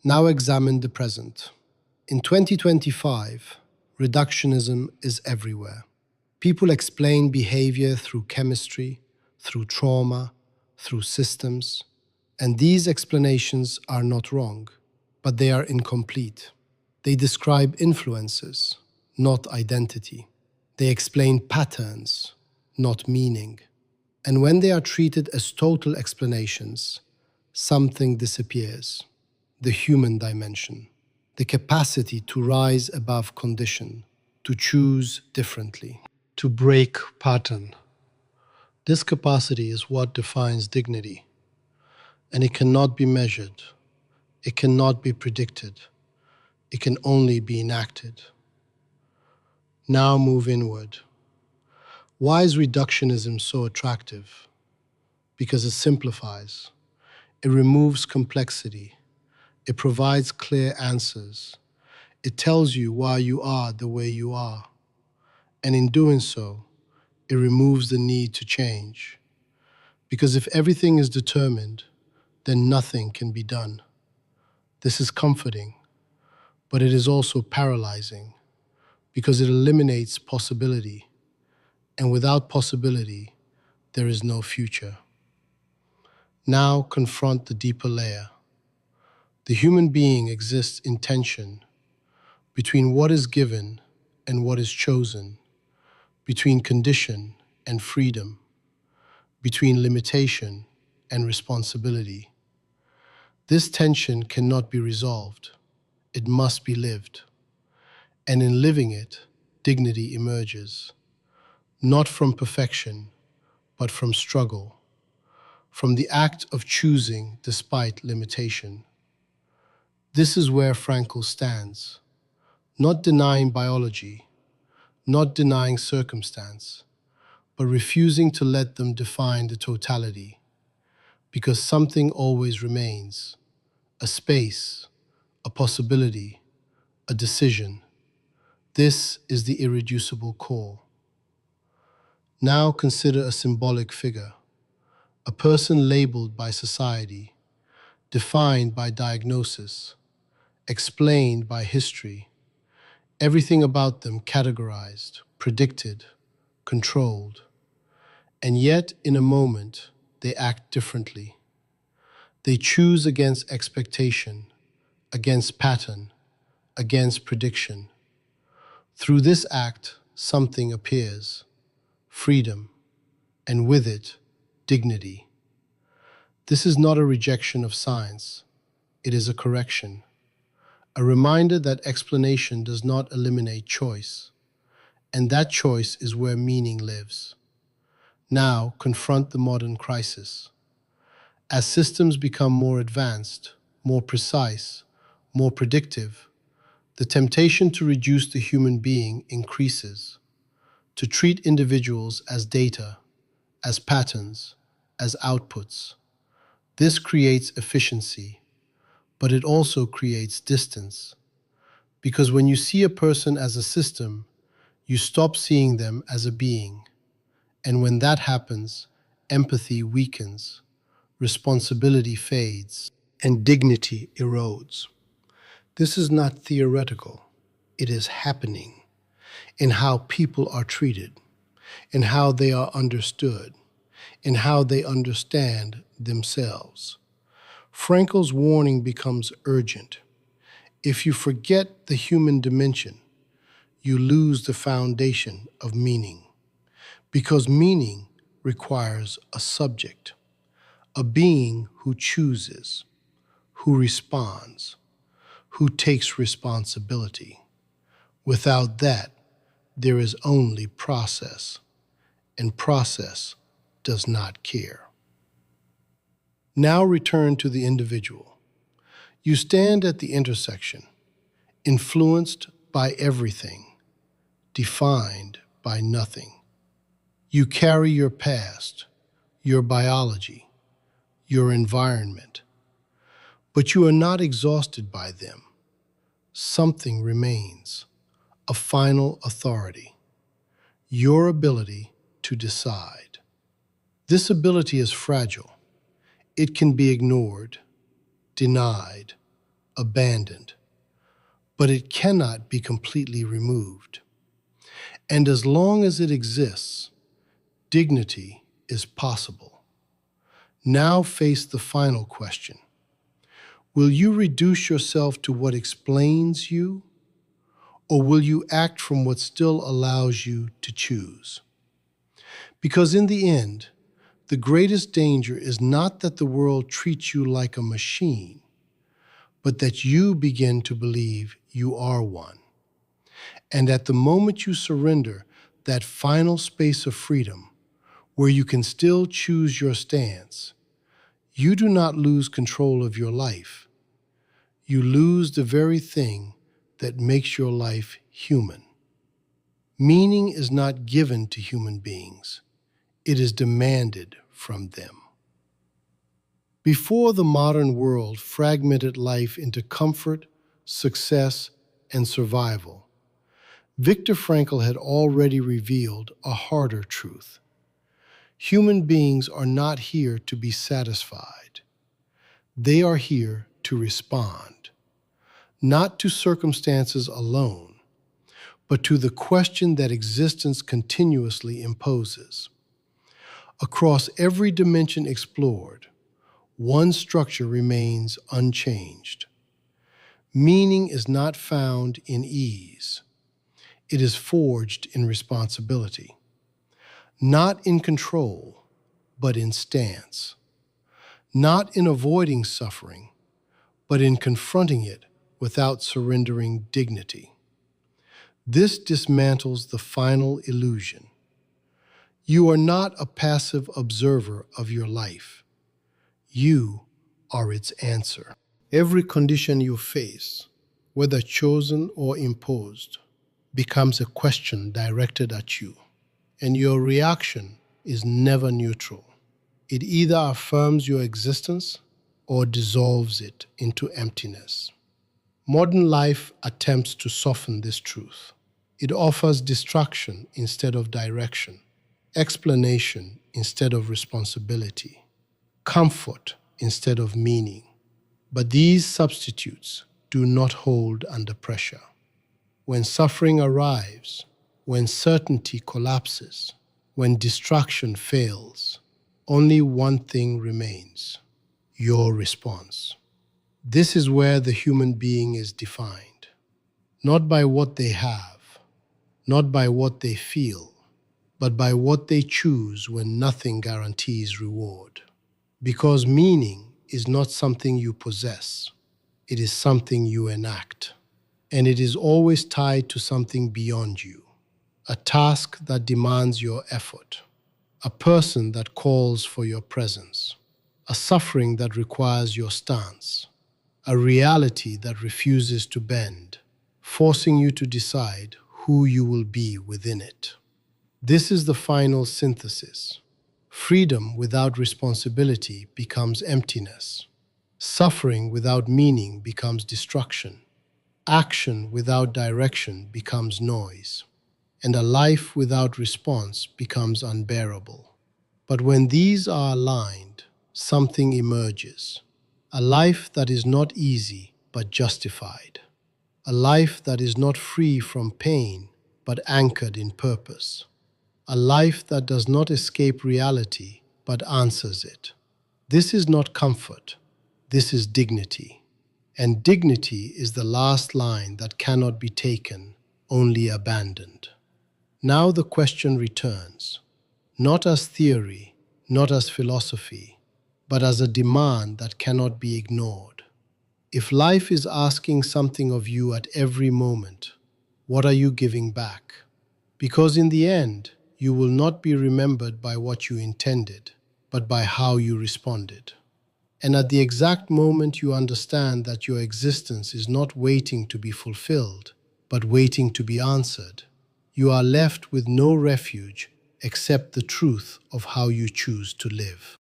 Now examine the present. In 2025, reductionism is everywhere. People explain behavior through chemistry, through trauma, through systems, and these explanations are not wrong, but they are incomplete. They describe influences, not identity. They explain patterns, not meaning. And when they are treated as total explanations, something disappears: the human dimension, the capacity to rise above condition, to choose differently, to break pattern. This capacity is what defines dignity, and it cannot be measured, it cannot be predicted, it can only be enacted. Now move inward. Why is reductionism so attractive? Because it simplifies, it removes complexity, it provides clear answers, it tells you why you are the way you are, and in doing so, it removes the need to change. Because if everything is determined, then nothing can be done. This is comforting, but it is also paralyzing because it eliminates possibility, and without possibility, there is no future. Now confront the deeper layer. The human being exists in tension between what is given and what is chosen, between condition and freedom, between limitation and responsibility. This tension cannot be resolved. It must be lived. And in living it, dignity emerges, not from perfection, but from struggle, from the act of choosing despite limitation. This is where Frankl stands, not denying biology, not denying circumstance, but refusing to let them define the totality, because something always remains: a space, a possibility, a decision. This is the irreducible core. Now consider a symbolic figure, a person labeled by society, defined by diagnosis, explained by history, everything about them categorized, predicted, controlled. And yet, in a moment, they act differently. They choose against expectation, against pattern, against prediction. Through this act, something appears: freedom, and with it, dignity. This is not a rejection of science. It is a correction, a reminder that explanation does not eliminate choice, and that choice is where meaning lives. Now confront the modern crisis. As systems become more advanced, more precise, more predictive, the temptation to reduce the human being increases, to treat individuals as data, as patterns, as outputs. This creates efficiency, but it also creates distance. Because when you see a person as a system, you stop seeing them as a being. And when that happens, empathy weakens, responsibility fades, and dignity erodes. This is not theoretical. It is happening in how people are treated, in how they are understood, in how they understand themselves. Frankl's warning becomes urgent. If you forget the human dimension, you lose the foundation of meaning, because meaning requires a subject, a being who chooses, who responds, who takes responsibility. Without that, there is only process, and process does not care. Now return to the individual. You stand at the intersection, influenced by everything, defined by nothing. You carry your past, your biology, your environment, but you are not exhausted by them. Something remains: a final authority, your ability to decide. This ability is fragile. It can be ignored, denied, abandoned, but it cannot be completely removed. And as long as it exists, dignity is possible. Now face the final question. Will you reduce yourself to what explains you, or will you act from what still allows you to choose? Because in the end, The greatest danger is not that the world treats you like a machine, but that you begin to believe you are one. And at the moment you surrender that final space of freedom, where you can still choose your stance, you do not lose control of your life. You lose the very thing that makes your life human. Meaning is not given to human beings. It is demanded from them. Before the modern world fragmented life into comfort, success, and survival, Viktor Frankl had already revealed a harder truth. Human beings are not here to be satisfied. They are here to respond, not to circumstances alone, but to the question that existence continuously imposes. Across every dimension explored, one structure remains unchanged. Meaning is not found in ease. It is forged in responsibility. Not in control, but in stance. Not in avoiding suffering, but in confronting it without surrendering dignity. This dismantles the final illusion. You are not a passive observer of your life. You are its answer. Every condition you face, whether chosen or imposed, becomes a question directed at you, and your reaction is never neutral. It either affirms your existence or dissolves it into emptiness. Modern life attempts to soften this truth. It offers distraction instead of direction, explanation instead of responsibility, comfort instead of meaning. But these substitutes do not hold under pressure. When suffering arrives, when certainty collapses, when distraction fails, only one thing remains: your response. This is where the human being is defined, not by what they have, not by what they feel, but by what they choose when nothing guarantees reward. Because meaning is not something you possess, it is something you enact. And it is always tied to something beyond you, a task that demands your effort, a person that calls for your presence, a suffering that requires your stance, a reality that refuses to bend, forcing you to decide who you will be within it. This is the final synthesis. Freedom without responsibility becomes emptiness. Suffering without meaning becomes destruction. Action without direction becomes noise. And a life without response becomes unbearable. But when these are aligned, something emerges. A life that is not easy but justified. A life that is not free from pain but anchored in purpose. A life that does not escape reality but answers it. This is not comfort. This is dignity. And dignity is the last line that cannot be taken, only abandoned. Now the question returns, not as theory, not as philosophy, but as a demand that cannot be ignored. If life is asking something of you at every moment, what are you giving back? Because in the end, you will not be remembered by what you intended, but by how you responded. And at the exact moment you understand that your existence is not waiting to be fulfilled, but waiting to be answered, you are left with no refuge except the truth of how you choose to live.